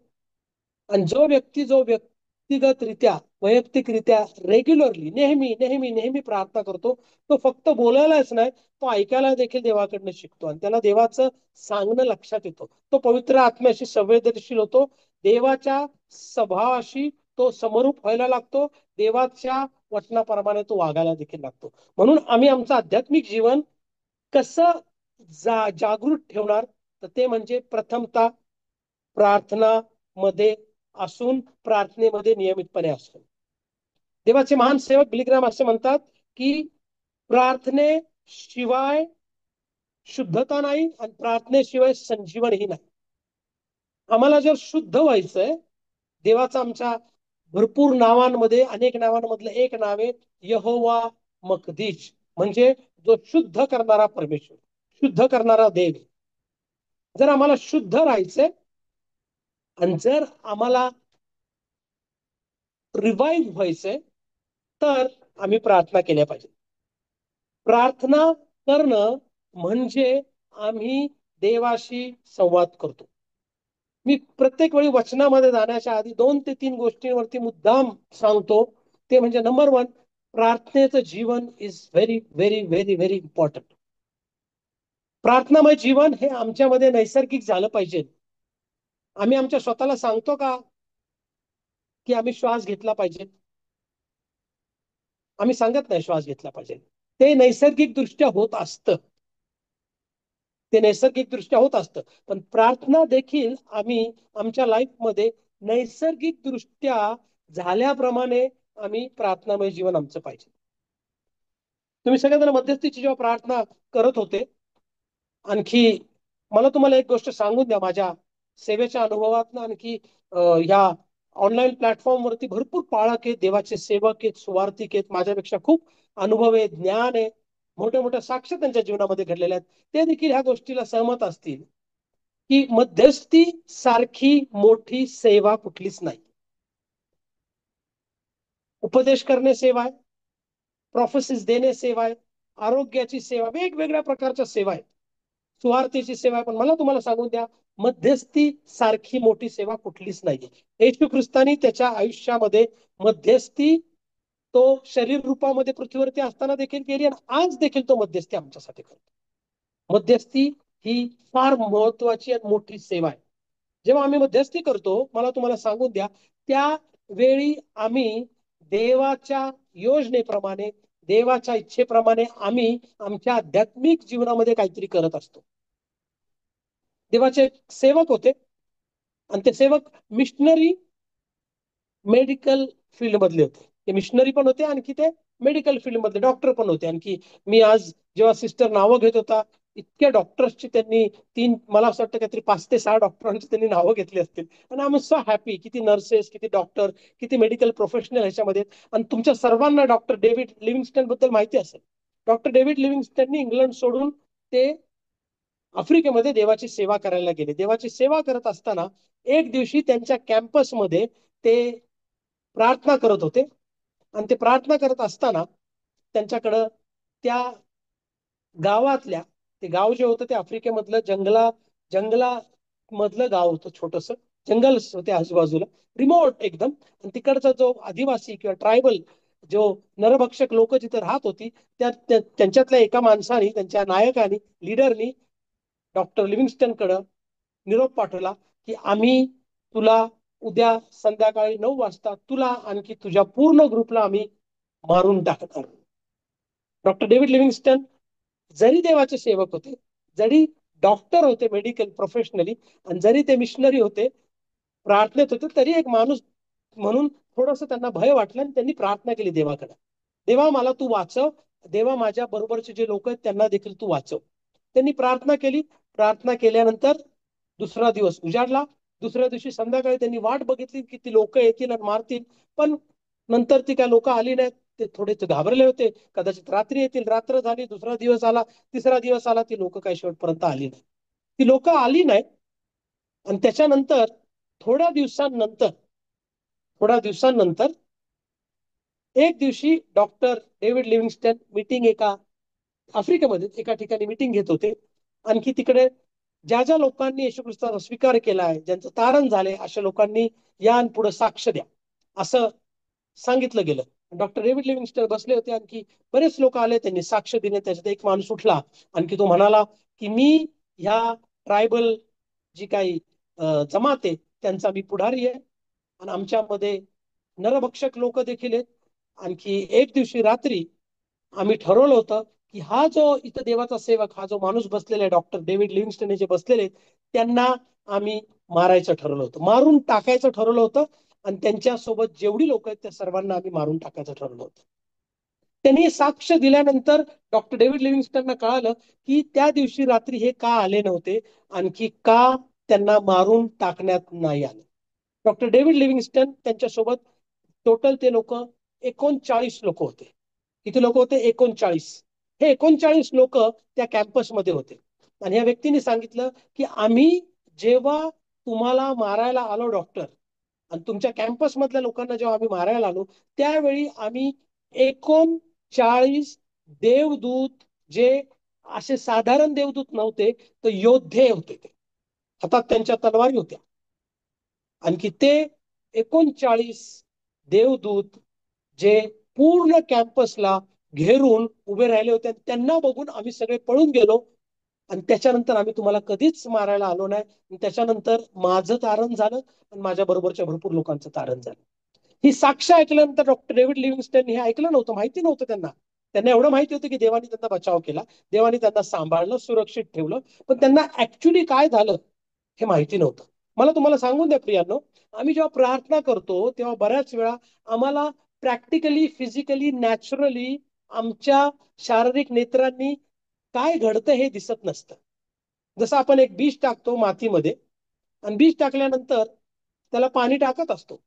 आणि जो व्यक्तिगतरित्या वैयक्तिकरित्या रेग्युलरली नेहमी नेहमी नेहमी प्रार्थना करतो, तो फक्त बोलायलाच नाही, तो ऐकायला देखील देवाकडनं शिकतो आणि त्याला देवाचं सांगणं लक्षात येतो. तो पवित्र आत्म्याशी संवेदनशील होतो. देवाच्या स्वभावाशी तो समरूप व्हायला लागतो. देवाच्या वचनाप्रमाणे तो वागायला देखील लागतो. म्हणून आम्ही आमचं आध्यात्मिक जीवन कसं जागृत ठेवणार, तर ते म्हणजे प्रथमतः प्रार्थना मध्ये असून प्रार्थनेमध्ये नियमितपणे असतो. देवाचे महान सेवक बिलीग्राम असे म्हणतात की प्रार्थनेशिवाय शुद्धता नाही आणि प्रार्थनेशिवाय संजीवनही नाही. आम्हाला जर शुद्ध व्हायचंय, देवाचा आमच्या भरपूर नावांमध्ये अनेक नावांमधलं एक नाव आहे यहोवा मकदीश, म्हणजे जो शुद्ध करणारा परमेश्वर, शुद्ध करणारा देव. जर आम्हाला शुद्ध राहायचंय आणि जर आम्हाला रिवाईव्ह व्हायचंय, तर आम्ही प्रार्थना केल्या पाहिजे. प्रार्थना करणं म्हणजे आम्ही देवाशी संवाद करतो. मी प्रत्येक वेळी वचनामध्ये जाण्याच्या आधी 2 ते 3 गोष्टींवरती मुद्दाम सांगतो. ते म्हणजे नंबर 1, प्रार्थनेचं जीवन is very very very very important. प्रार्थनामय जीवन हे आमच्यामध्ये नैसर्गिक झालं पाहिजे. आम्ही आमच्या स्वतःला सांगतो का की आम्ही श्वास घेतला पाहिजे? आम्ही सांगत नाही श्वास घेतला पाहिजे. ते नैसर्गिक दृष्ट्या होत असतं, ते नैसर्गिक दृष्ट्या होत असतं. पण प्रार्थना देखील आम्ही आमच्या लाईफमध्ये नैसर्गिक दृष्ट्या झाल्याप्रमाणे आम्ही प्रार्थनामय जीवन आमचं पाहिजे. तुम्ही सगळेजण मध्यस्थीची जेव्हा प्रार्थना करत होते, आणखी मला तुम्हाला एक गोष्ट सांगून द्या. माझ्या सेवेच्या अनुभवातनं आणखी ह्या ऑनलाईन प्लॅटफॉर्मवरती भरपूर पाळक आहेत, देवाचे सेवक आहेत, सुवार्थिक आहेत, माझ्यापेक्षा खूप अनुभव आहे, ज्ञान आहे, मोठ्या मोठ्या साक्ष त्यांच्या जीवनामध्ये घडलेल्या आहेत. ते देखील ह्या गोष्टीला सहमत असतील की मध्यस्थी सारखी मोठी सेवा कुठलीच नाही. उपदेश करणे सेवा आहे, प्रोफेसिस देणे सेवा आहे, आरोग्याची सेवा, वेगवेगळ्या प्रकारच्या सेवा आहेत, सुवार्थीची सेवा आहे. पण मला तुम्हाला सांगून द्या, मध्यस्थी सारखी मोठी सेवा कुठलीच नाहीये. येशू ख्रिस्तानी त्याच्या आयुष्यामध्ये मध्यस्थी तो शरीर रूपामध्ये पृथ्वीवरती असताना देखील केली आणि आज देखील तो मध्यस्थी आमच्यासाठी करतो. मध्यस्थी ही फार महत्वाची आणि मोठी सेवा आहे. जेव्हा आम्ही मध्यस्थी करतो, मला तुम्हाला सांगून द्या, त्यावेळी आम्ही देवाच्या योजनेप्रमाणे, देवाच्या इच्छेप्रमाणे आम्ही आमच्या आध्यात्मिक जीवनामध्ये काहीतरी करत असतो. देवाचे सेवक होते आणि ते सेवक मिशनरी मेडिकल फील्ड मधले होते. ते मिशनरी पण होते, आणखी ते मेडिकल फील्ड मधले डॉक्टर पण होते. आणखी मी आज जेव्हा सिस्टर नावं घेत होता, इतक्या डॉक्टर्सची त्यांनी मला असं वाटतं काहीतरी 5 ते 6 डॉक्टरांची त्यांनी नावं घेतली असतील. आणि आय एम सो हॅपी. किती नर्सेस, किती डॉक्टर, किती मेडिकल प्रोफेशनल ह्याच्यामध्ये. आणि तुमच्या सर्वांना डॉक्टर डेव्हिड लिव्हिंगस्टन बद्दल माहिती असेल. डॉक्टर डेव्हिड लिव्हिंगस्टननी इंग्लंड सोडून ते आफ्रिकेमध्ये देवाची सेवा करायला गेले. देवाची सेवा करत असताना एक दिवशी त्यांच्या कॅम्पसमध्ये ते प्रार्थना करत होते आणि ते प्रार्थना करत असताना त्यांच्याकडं त्या गावातल्या, ते गाव जे होतं ते आफ्रिकेमधलं जंगला मधलं गाव होतं, छोटस जंगल होते आजूबाजूला, रिमोट एकदम. आणि तिकडचा जो आदिवासी किंवा ट्रायबल जो नरभक्षक लोक जिथे राहत होती, त्यांच्यातल्या एका माणसाने, त्यांच्या नायकाने, लीडरनी डॉक्टर लिव्हिंगस्टनकडं निरोप पाठवला की आम्ही तुला उद्या संध्याकाळी 9 वाजता तुला आणखी तुझ्या पूर्ण ग्रुपला आम्ही मारून टाकणार. डॉक्टर डेव्हिड लिव्हिंगस्टन जरी देवाचे सेवक होते, जरी डॉक्टर होते मेडिकल प्रोफेशनली, आणि जरी ते मिशनरी होते, प्रार्थनेत होते, तरी एक माणूस म्हणून थोडस त्यांना भय वाटलं आणि त्यांनी प्रार्थना केली देवाकडे, देवा मला तू वाचव, देवा माझ्या बरोबरचे जे लोक आहेत त्यांना देखील तू वाचव. त्यांनी प्रार्थना केली. प्रार्थना केल्यानंतर दुसरा दिवस उजाडला. दुसऱ्या दिवशी संध्याकाळी त्यांनी वाट बघितली की ती लोक येतील आणि मारतील, पण नंतर ती काय लोक आली नाहीत. ते थोडे घाबरले होते, कदाचित रात्री येतील. रात्र झाली, दुसरा दिवस आला, तिसरा दिवस आला, ती लोक काही शेवटपर्यंत आली नाही. ती लोक आली नाही. आणि त्याच्यानंतर थोड्या दिवसांनंतर एक दिवशी डॉक्टर डेव्हिड लिव्हिंगस्टन मीटिंग आफ्रिकेमध्ये एका ठिकाणी मीटिंग घेत होते. आणखी तिकडे ज्या ज्या लोकांनी येशू ख्रिस्ताचा स्वीकार केलाय, ज्यांचं तारण झालंय, अशा लोकांनी या आणि पुढे साक्ष द्या असं सांगितलं गेलं. डॉक्टर डेव्हिड लिव्हिंगस्टन बसले होते, आणखी बरेच लोक आले, त्यांनी साक्ष दिले. त्याच्यात एक माणूस उठला, आणखी तो म्हणाला की मी ह्या ट्रायबल जी काही जमात आहे त्यांचा मी पुढारी आहे, आणि आमच्यामध्ये नरभक्षक लोक देखील आहेत. आणखी एक दिवशी रात्री आम्ही ठरवलं होतं की हा जो इथं देवाचा सेवक, हा जो माणूस बसलेला आहे, डॉक्टर डेव्हिड लिव्हिंगस्टन जे बसलेले आहेत, त्यांना आम्ही मारायचं ठरवलं होतं, मारून टाकायचं ठरवलं होतं. आणि त्यांच्यासोबत जेवढी लोक आहेत त्या सर्वांना आम्ही मारून टाकायचं ठरवलं होतं. त्यांनी साक्ष दिल्यानंतर डॉक्टर डेव्हिड लिव्हिंगस्टनना कळालं की त्या दिवशी रात्री हे का आले नव्हते, आणखी का त्यांना मारून टाकण्यात नाही आलं. डॉक्टर डेव्हिड लिव्हिंगस्टन त्यांच्यासोबत टोटल ते लोक 39 लोक होते. किती लोक होते? 39. हे 39 लोक त्या कॅम्पसमध्ये होते. आणि या व्यक्तीने सांगितलं की आम्ही जेव्हा तुम्हाला मारायला आलो डॉक्टर, आणि तुमच्या कॅम्पस मधल्या लोकांना जेव्हा आम्ही मारायला आलो, त्यावेळी आम्ही 39 देवदूत, जे असे साधारण देवदूत नव्हते, तर योद्धे होते. ते हातात त्यांच्या तलवारी होत्या. आणखी ते 39 देवदूत जे पूर्ण कॅम्पसला घेरून उभे राहिले होते, त्यांना बघून आम्ही सगळे पळून गेलो. आणि त्याच्यानंतर आम्ही तुम्हाला कधीच मारायला आलो नाही. त्याच्यानंतर माझं तारण झालं आणि माझ्या बरोबरच्या भरपूर लोकांचं तारण झालं. ही साक्ष ऐकल्यानंतर डॉक्टर डेव्हिड लिव्हिंगस्टन हे ऐकलं नव्हतं, माहिती नव्हतं त्यांना. त्यांना एवढं माहिती होतं की देवाने त्यांना बचाव केला, देवाने त्यांना सांभाळलं, सुरक्षित ठेवलं. पण त्यांना ऍक्च्युली काय झालं हे माहिती नव्हतं. मला तुम्हाला सांगून द्या प्रियांनो, आम्ही जेव्हा प्रार्थना करतो तेव्हा बऱ्याच वेळा आम्हाला प्रॅक्टिकली, फिजिकली, नॅचरली आमच्या शारीरिक नेत्रांनी काय घडतं हे दिसत नसतं. जसं आपण एक बीज टाकतो मातीमध्ये, आणि बीज टाकल्यानंतर त्याला पाणी टाकत असतो.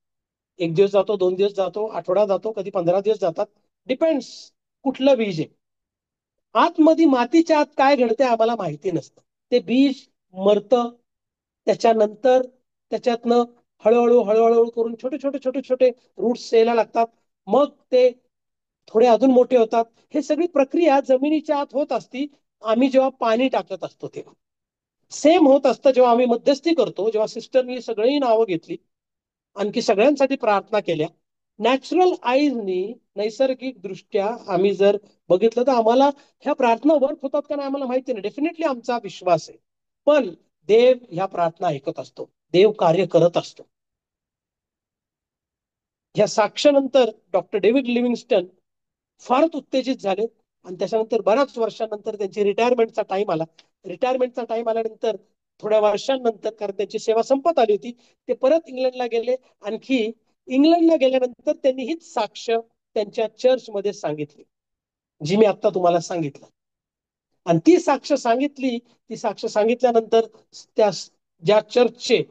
एक दिवस जातो, 2 दिवस जातो, आठवडा जातो, कधी 15 दिवस जातात, डिपेंड्स कुठलं बीज आहे. आतमध्ये मातीच्या आत काय घडतंय आम्हाला माहिती नसतं. ते बीज मरतं. त्याच्यानंतर त्याच्यातनं हळूहळू हळूहळू करून छोटे छोटे छोटे छोटे रूट्स यायला लागतात. मग ते थोडे अजून मोठे होतात. हे सगळी प्रक्रिया जमिनीच्या आत होत असती, आम्ही जेव्हा पाणी टाकत असतो तेव्हा. सेम होत असतं जेव्हा आम्ही मध्यस्थी करतो, जेव्हा सिस्टरनी सगळी नावं घेतली, आणखी सगळ्यांसाठी प्रार्थना केल्या. नॅचरल आईजनी, नैसर्गिक दृष्ट्या आम्ही जर बघितलं तर आम्हाला ह्या प्रार्थना वर्क होतात का नाही आम्हाला माहिती नाही. डेफिनेटली आमचा विश्वास आहे, पण देव ह्या प्रार्थना ऐकत असतो, देव कार्य करत असतो. ह्या साक्षानंतर डॉक्टर डेव्हिड लिव्हिंगस्टन फारच उत्तेजित झाले. आणि त्याच्यानंतर बऱ्याच वर्षांनंतर त्यांची रिटायरमेंटचा टाइम आला. रिटायरमेंटचा टाइम आल्यानंतर थोड्या वर्षांनंतर, कारण त्यांची सेवा संपत आली होती, ते परत इंग्लंडला गेले. आणखी इंग्लंडला गेल्यानंतर त्यांनी हीच साक्ष त्यांच्या चर्चमध्ये सांगितली, जी मी आता तुम्हाला सांगितलं. आणि ती साक्ष सांगितली, ती साक्ष सांगितल्यानंतर त्या ज्या चर्चचे,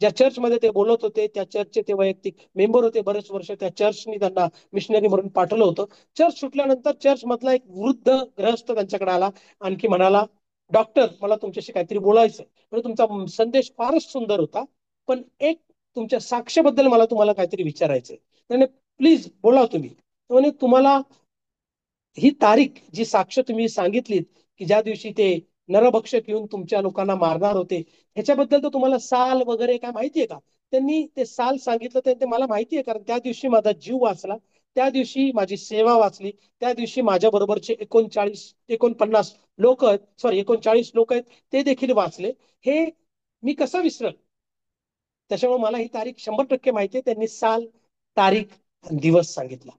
ज्या चर्चमध्ये ते बोलत होते, त्या चर्चचे ते वैयक्तिक मेंबर होते. बरेच वर्ष त्या चर्चनी त्यांना मिशनरी म्हणून पाठवलं होतं. चर्च सुटल्यानंतर चर्च मधला एक वृद्ध ग्रहस्थ त्यांच्याकडे आला, आणखी म्हणाला, डॉक्टर मला तुमच्याशी काहीतरी बोलायचं, म्हणजे तुमचा संदेश फारच सुंदर होता, पण एक तुमच्या साक्षेबद्दल मला तुम्हाला काहीतरी विचारायचंय. त्याने प्लीज बोला तुम्ही. म्हणे तुम्हाला ही तारीख, जी साक्ष तुम्ही सांगितलीत की ज्या दिवशी ते नरभक्षक येऊन तुमच्या लोकांना मारणार होते, ह्याच्याबद्दल तर तुम्हाला साल वगैरे काय माहितीये का? त्यांनी ते साल सांगितलं. ते मला माहिती आहे, कारण त्या दिवशी माझा जीव वाचला, त्या दिवशी माझी सेवा वाचली, त्या दिवशी माझ्या बरोबरचे 49 लोक आहेत, सॉरी 39 लोक आहेत, ते देखील वाचले. हे मी कसं विसरल? त्याच्यामुळे मला ही तारीख 100% माहिती आहे. त्यांनी साल, तारीख आणि दिवस सांगितला.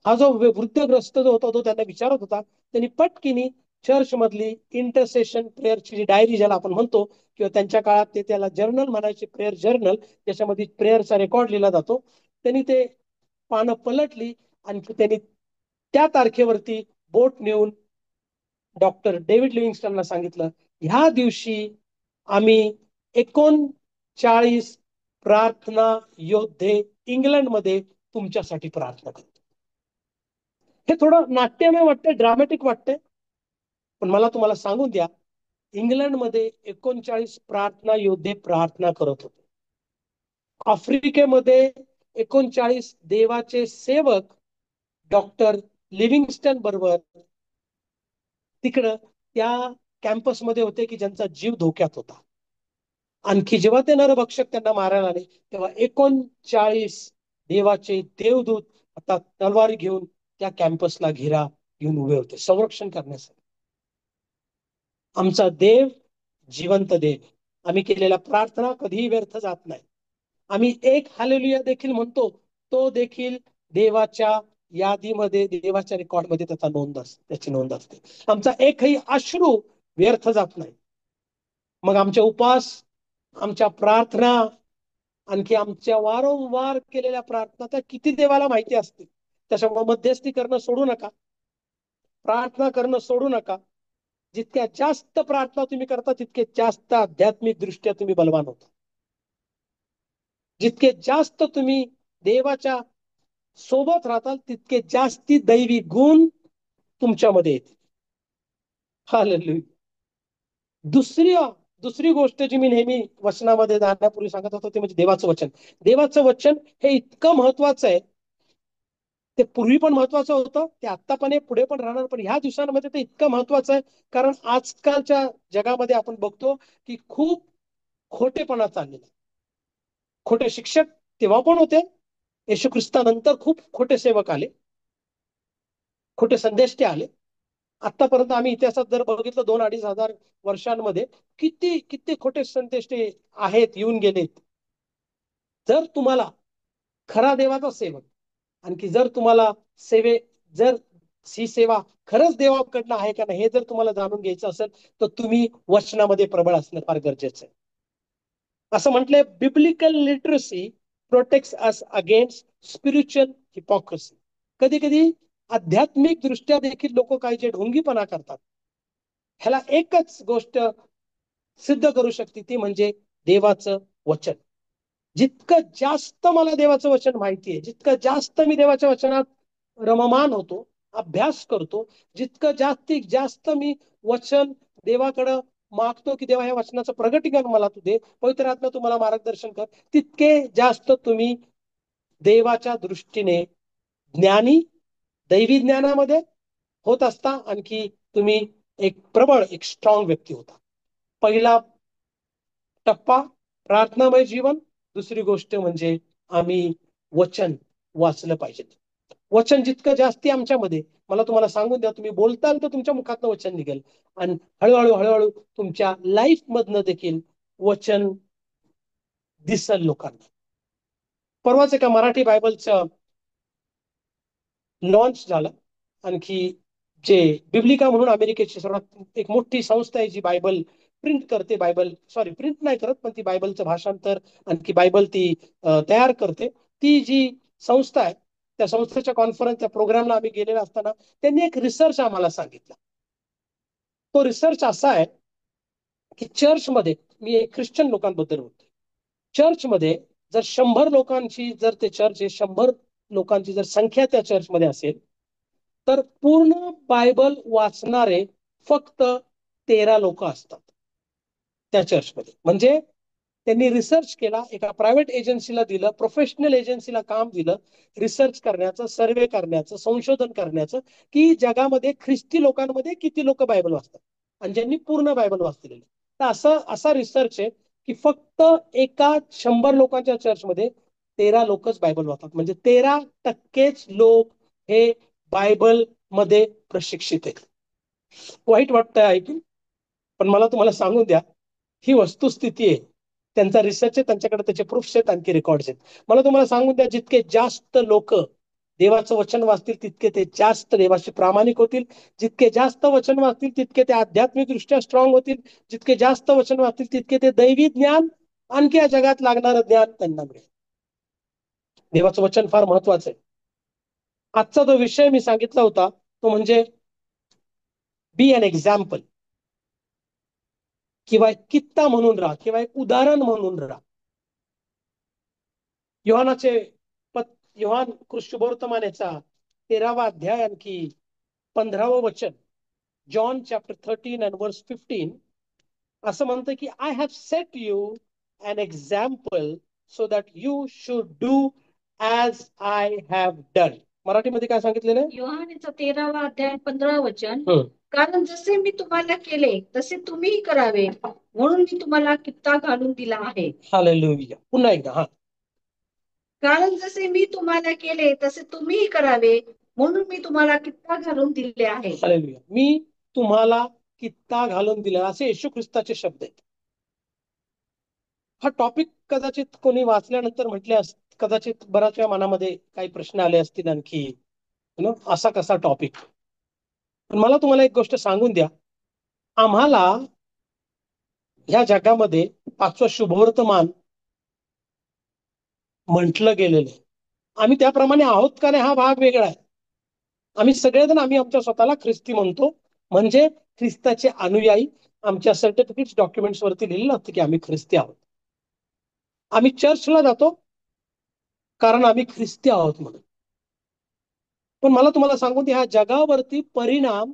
हा जो वृद्धग्रस्त जो होता तो त्यांना विचारत होता. त्यांनी पटकिनी चर्च मधली इंटरसेशन प्रेयरची जी डायरी, ज्याला आपण म्हणतो, किंवा त्यांच्या काळात ते त्याला जर्नल म्हणायचे, प्रेयर जर्नल, ज्याच्यामध्ये प्रेयरचा रेकॉर्ड लिहिला जातो, त्यांनी ते पानं पलटली. आणि त्यांनी त्या तारखेवरती बोट नेऊन डॉक्टर डेव्हिड लिव्हिंगस्टनला सांगितलं, ह्या दिवशी आम्ही 39 प्रार्थना योद्धे इंग्लंडमध्ये तुमच्यासाठी प्रार्थना करतो. हे थोडं नाट्यमय वाटतंय, ड्रामॅटिक वाटतंय, पण मला तुम्हाला सांगून द्या, इंग्लंडमध्ये 39 प्रार्थना योद्धे प्रार्थना करत होते. आफ्रिकेमध्ये 39 देवाचे सेवक डॉक्टर लिव्हिंगस्टन बरोबर तिकडं त्या कॅम्पसमध्ये होते की ज्यांचा जीव धोक्यात होता. आणखी जेव्हा ते नरभक्षक त्यांना मारायला आले तेव्हा 39 देवाचे देवदूत आता तलवारी घेऊन त्या कॅम्पसला घेऊन उभे होते संरक्षण करण्यासाठी. आमचा देव जिवंत देव. आम्ही केलेल्या प्रार्थना कधीही व्यर्थ जात नाही. आम्ही एक हालेलुया देखील म्हणतो, तो देखील देवाच्या यादीमध्ये, देवाच्या रेकॉर्डमध्ये त्याची नोंद असते. आमचा एकही अश्रू व्यर्थ जात नाही. मग आमचे उपास, आमच्या प्रार्थना, आणखी आमच्या वारंवार केलेल्या प्रार्थना त्या किती देवाला माहिती असते. त्याच्यामुळे मध्यस्थी करणं सोडू नका, प्रार्थना करणं सोडू नका. जितक्या जास्त प्रार्थना तुम्ही करता तितके जास्त आध्यात्मिक दृष्ट्या तुम्ही बलवान होता. जितके जास्त तुम्ही देवाच्या सोबत राहताल तितके जास्ती दैवी गुण तुमच्यामध्ये येतील. हालेलुया. दुसरी गोष्ट जी मी नेहमी वचनामध्ये जाण्यापूर्वी सांगत होतो ते म्हणजे देवाचं वचन. देवाचं वचन हे इतकं महत्वाचं आहे. ते पूर्वी पण महत्वाचं होतं, ते आता पण आहे, पुढे पण राहणार. पण ह्या दिवसांमध्ये ते इतकं महत्वाचं आहे कारण आजकालच्या जगामध्ये आपण बघतो की खूप खोटेपणा चाललेला. खोटे शिक्षक तेव्हा पण होते, येशू ख्रिस्तानंतर खूप खोटे सेवक आले, खोटे संदेश ते आले. आतापर्यंत आम्ही इतिहासात जर बघितलं 2-2.5 हजार वर्षांमध्ये किती किती खोटे संदेश ते आहेत, येऊन गेलेत. जर तुम्हाला खरा देवाचा सेवक, आणखी जर तुम्हाला जर ही सेवा खरंच देवाकडनं आहे का नाही हे जर तुम्हाला जाणून घ्यायचं असेल तर तुम्ही वचनामध्ये प्रबळ असणं फार गरजेचं आहे. असं म्हटलंय, biblical literacy protects us against spiritual hypocrisy. कधी कधी आध्यात्मिक दृष्ट्या देखील लोक काही जे ढोंगीपणा करतात, ह्याला एकच गोष्ट सिद्ध करू शकते, ती म्हणजे देवाचं वचन. जितकं जास्त मला देवाचं वचन माहितीये, जितकं जास्त मी देवाच्या वचनात रममान होतो, अभ्यास करतो, जितकं जास्तीत जास्त मी वचन देवाकडं मागतो की देवा ह्या वचनाचं प्रगटीकरण मला तू दे, पवित्र आत्मा तुम्हाला मार्गदर्शन कर, तितके जास्त तुम्ही देवाच्या दृष्टीने ज्ञानी, दैवी ज्ञानामध्ये होत असता. आणखी तुम्ही एक प्रबळ, एक स्ट्रॉंग व्यक्ती होता. पहिला टप्पा प्रार्थनामय जीवन. दुसरी गोष्ट म्हणजे आम्ही वचन वाचलं पाहिजे. वचन जितकं जास्ती आमच्यामध्ये, मला तुम्हाला सांगून द्या, तुम्ही बोलताल तर तुमच्या मुखातनं वचन निघेल आणि हळूहळू तुमच्या लाईफ मधनं देखील वचन दिसल लोकांना. परवाच एका मराठी बायबलचं लॉन्च झालं. आणखी जे बिब्लिका म्हणून अमेरिकेची सर्वात एक मोठी संस्था आहे जी बायबल प्रिंट करते, प्रिंट नाही करत पण ती बायबलचं भाषांतर आणखी बायबल ती तयार करते, ती जी संस्था आहे त्या संस्थेच्या कॉन्फरन्सच्या प्रोग्रामला आम्ही गेलेला असताना त्यांनी एक रिसर्च आम्हाला सांगितला. तो रिसर्च असा आहे की चर्चमध्ये, मी एक ख्रिश्चन लोकांबद्दल बोलतो, चर्चमध्ये जर 100 लोकांची, जर ते चर्च आहे 100 लोकांची जर संख्या त्या चर्चमध्ये असेल तर पूर्ण बायबल वाचणारे फक्त 13 लोक असतात त्या चर्चमध्ये. म्हणजे त्यांनी रिसर्च केला, एका प्रायव्हेट एजन्सीला दिलं, प्रोफेशनल एजन्सीला काम दिलं रिसर्च करण्याचं, सर्वे करण्याचं, संशोधन करण्याचं की जगामध्ये ख्रिस्ती लोकांमध्ये किती लोक बायबल वाचतात आणि ज्यांनी पूर्ण बायबल वाचलेलं. तर असा रिसर्च आहे की फक्त एका 100 लोकांच्या चर्चमध्ये 13 लोकच बायबल वाचतात. म्हणजे 13% लोक हे बायबल मध्ये प्रशिक्षित आहेत. वाईट वाटतंय ऐकून, पण मला तुम्हाला सांगून द्या, ही वस्तुस्थिती आहे. त्यांचा रिसर्च आहे, त्यांच्याकडे त्याचे प्रूफ्स आहेत, आणखी रेकॉर्ड्स आहेत. मला तुम्हाला सांगून द्या, जितके जास्त लोक देवाचं वचन वाचतील तितके ते जास्त देवाशी प्रामाणिक होतील. जितके जास्त वचन वाचतील तितके ते आध्यात्मिक दृष्ट्या स्ट्रॉंग होतील. जितके जास्त वचन वाचतील तितके ते दैवी ज्ञान, आणखी या जगात लागणारं ज्ञान त्यांना मिळेल. देवाचं वचन फार महत्वाचं आहे. आजचा जो विषय मी सांगितला होता तो म्हणजे बी एन एक्झाम्पल, किंवा एक कित्ता म्हणून राहा, किंवा एक उदाहरण म्हणून राहा. योहान कृष्णवर्तमानेचा 13वा अध्याय आणखी 15वं वचन, जॉन चॅप्टर 13 and verse 15 असं म्हणतं की I have set you an example so that you should do as I have done. मराठीमध्ये काय सांगितलेलं आहे? योहानेचा 13वा अध्याय 15 वचन. कारण जसे मी तुम्हाला केले तसे तुम्हीही करावे म्हणून मी तुम्हाला कित्ता घालून दिला आहे. हालेलुया. पुन्हा एकदा. हा. कारण जसे मी तुम्हाला केले तसे तुम्हीही करावे म्हणून मी तुम्हाला कित्ता घालून दिले आहे. हालेलुया. मी तुम्हाला कित्ता घालून दिला, असे येशू ख्रिस्ताचे शब्द आहेत. हा टॉपिक कदाचित कोणी वाचल्यानंतर म्हटले कदाचित बऱ्याचशा मनामध्ये काही प्रश्न आले असतील आणखी, असा कसा टॉपिक. पण मला तुम्हाला एक गोष्ट सांगून द्या, आम्हाला ह्या जगामध्ये 5वं शुभवर्तमान म्हटलं गेलेलं आहे. आम्ही त्याप्रमाणे आहोत का नाही हा भाग वेगळा आहे. आम्ही सगळेजण आमच्या स्वतःला ख्रिस्ती म्हणतो, म्हणजे ख्रिस्ताचे अनुयायी. आमच्या सर्टिफिकेट डॉक्युमेंट्स वरती लिहिलेलं असतं की आम्ही ख्रिस्ती आहोत. आम्ही चर्चला जातो कारण आम्ही ख्रिस्ती आहोत म्हणून. पण मला तुम्हाला सांगून ह्या जगावरती परिणाम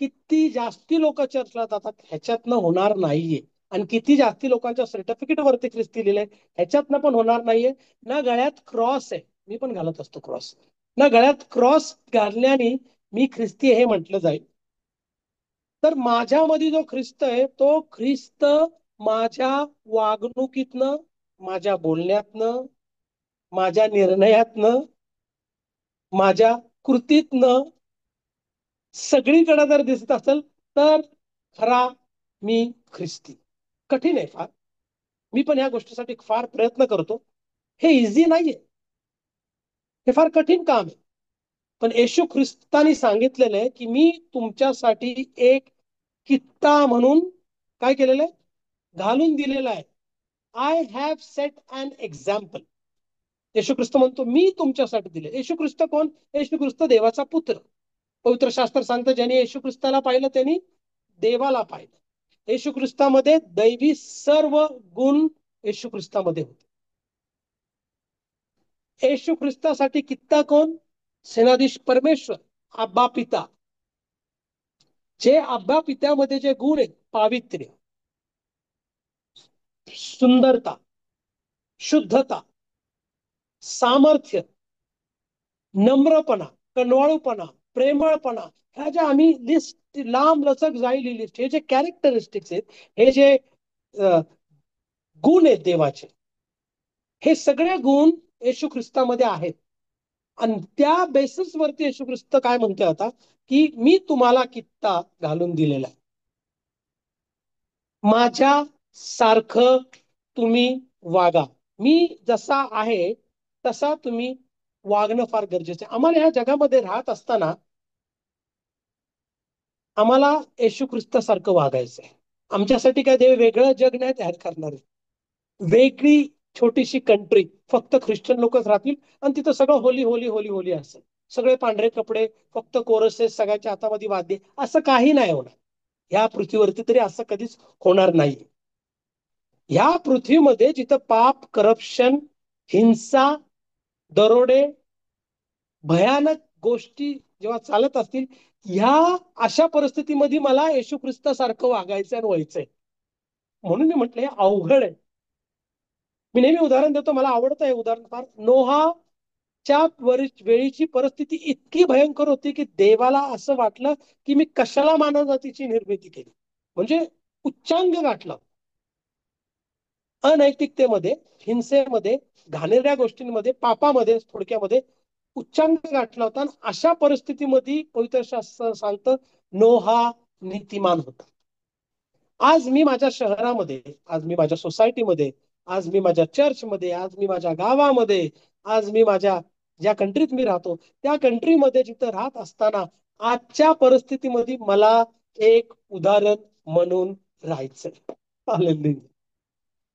किती जास्ती लोक चर्चला जातात ह्याच्यातनं होणार नाहीये, आणि किती जास्ती लोकांच्या सर्टिफिकेट वरती ख्रिस्ती लिहिलंय ह्याच्यातनं पण होणार नाहीये. ना गळ्यात क्रॉस आहे, मी पण घालत असतो क्रॉस, ना गळ्यात क्रॉस घालण्याने मी ख्रिस्ती हे म्हटलं जाईल. तर माझ्यामध्ये जो ख्रिस्त आहे तो ख्रिस्त माझ्या वागणुकीतनं, माझ्या बोलण्यातनं, माझ्या निर्णयातनं, माझ्या कृतीतनं सगळीकडे जर दिसत असेल तर खरा मी ख्रिस्ती. कठीण आहे फार, मी पण या गोष्टीसाठी फार प्रयत्न करतो. हे इझी नाहीये, हे फार कठीण काम आहे. पण येशू ख्रिस्तानी सांगितलेलं आहे की मी तुमच्यासाठी एक कित्ता म्हणून काय केलेलं आहे, घालून दिलेला आहे. I have set an example. Yeshu Khrist म्हणतो मी तुमच्यासाठी दिले. येशू ख्रिस्त कोण? येशू ख्रिस्त देवाचा पुत्र. पवित्र शास्त्र सांगतं ज्यांनी येशू ख्रिस्ताला पाहिलं त्यांनी देवाला पाहिलं. येशू ख्रिस्तामध्ये दैवी सर्व गुण येशू ख्रिस्तामध्ये होते. येशू ख्रिस्तासाठी कित्ता कोण? सेनाधीश परमेश्वर, आब्बा पिता. जे आब्बा पित्यामध्ये जे गुण आहेत, पावित्र्य, सुंदरता, शुद्धता, सामर्थ्य, नम्रपणा, कनवाळूपणा, प्रेमळपणा, ह्या ज्या आम्ही लिस्ट लांब लचक जाईल लिस्ट, हे जे कॅरेक्टरिस्टिक्स आहेत, हे जे गुण आहेत देवाचे, हे सगळे गुण येशू ख्रिस्तामध्ये आहेत. आणि त्या बेसिस वरती येशू ख्रिस्त काय म्हणतोय आता की मी तुम्हाला कित्ता घालून दिलेला आहे. माझ्या सारखं तुम्ही वागा. मी जसा आहे तसा तुम्ही वागणं फार गरजेचं आहे. आम्हाला ह्या जगामध्ये राहत असताना आम्हाला येशू ख्रिस्तासारखं वागायचं आहे. आमच्यासाठी काय देव वेगळं जग नाही तयार करणार आहे. वेगळी छोटीशी कंट्री, फक्त ख्रिश्चन लोकच राहतील आणि तिथं सगळं होली होली होली होली असेल, सगळे पांढरे कपडे, फक्त कोरसेस, सगळ्यांच्या हातामध्ये वाद्य, असं काही नाही होणार ह्या पृथ्वीवरती. तरी असं कधीच होणार नाही. ह्या पृथ्वीमध्ये जिथं पाप, करप्शन, हिंसा, दरोडे, भयानक गोष्टी जेव्हा चालत असतील, ह्या अशा परिस्थितीमध्ये मला येशू ख्रिस्तासारखं वागायचं आणि व्हायचंय. म्हणून मी म्हटलं हे अवघड आहे. मी नेहमी उदाहरण देतो, मला आवडतं हे उदाहरण फार. नोहाच्या वेळीची परिस्थिती इतकी भयंकर होती की देवाला असं वाटलं की मी कशाला मानव जातीची निर्मिती केली. म्हणजे उच्चांग गाठला, अनैतिकतेमध्ये, हिंसेमध्ये, घाणेरड्या गोष्टींमध्ये, पापामध्ये, थोडक्यामध्ये उच्चांग गाठला होता. आणि अशा परिस्थितीमध्ये पवित्र शास्त्र सांगतं नोहा नीतिमान होता. आज मी माझ्या शहरामध्ये, आज मी माझ्या सोसायटीमध्ये, आज मी माझ्या चर्चमध्ये, आज मी माझ्या गावामध्ये, आज मी माझ्या ज्या कंट्रीत मी राहतो त्या कंट्रीमध्ये जिथं राहत असताना आजच्या परिस्थितीमध्ये मला एक उदाहरण म्हणून राहायचंय. हालेलुया.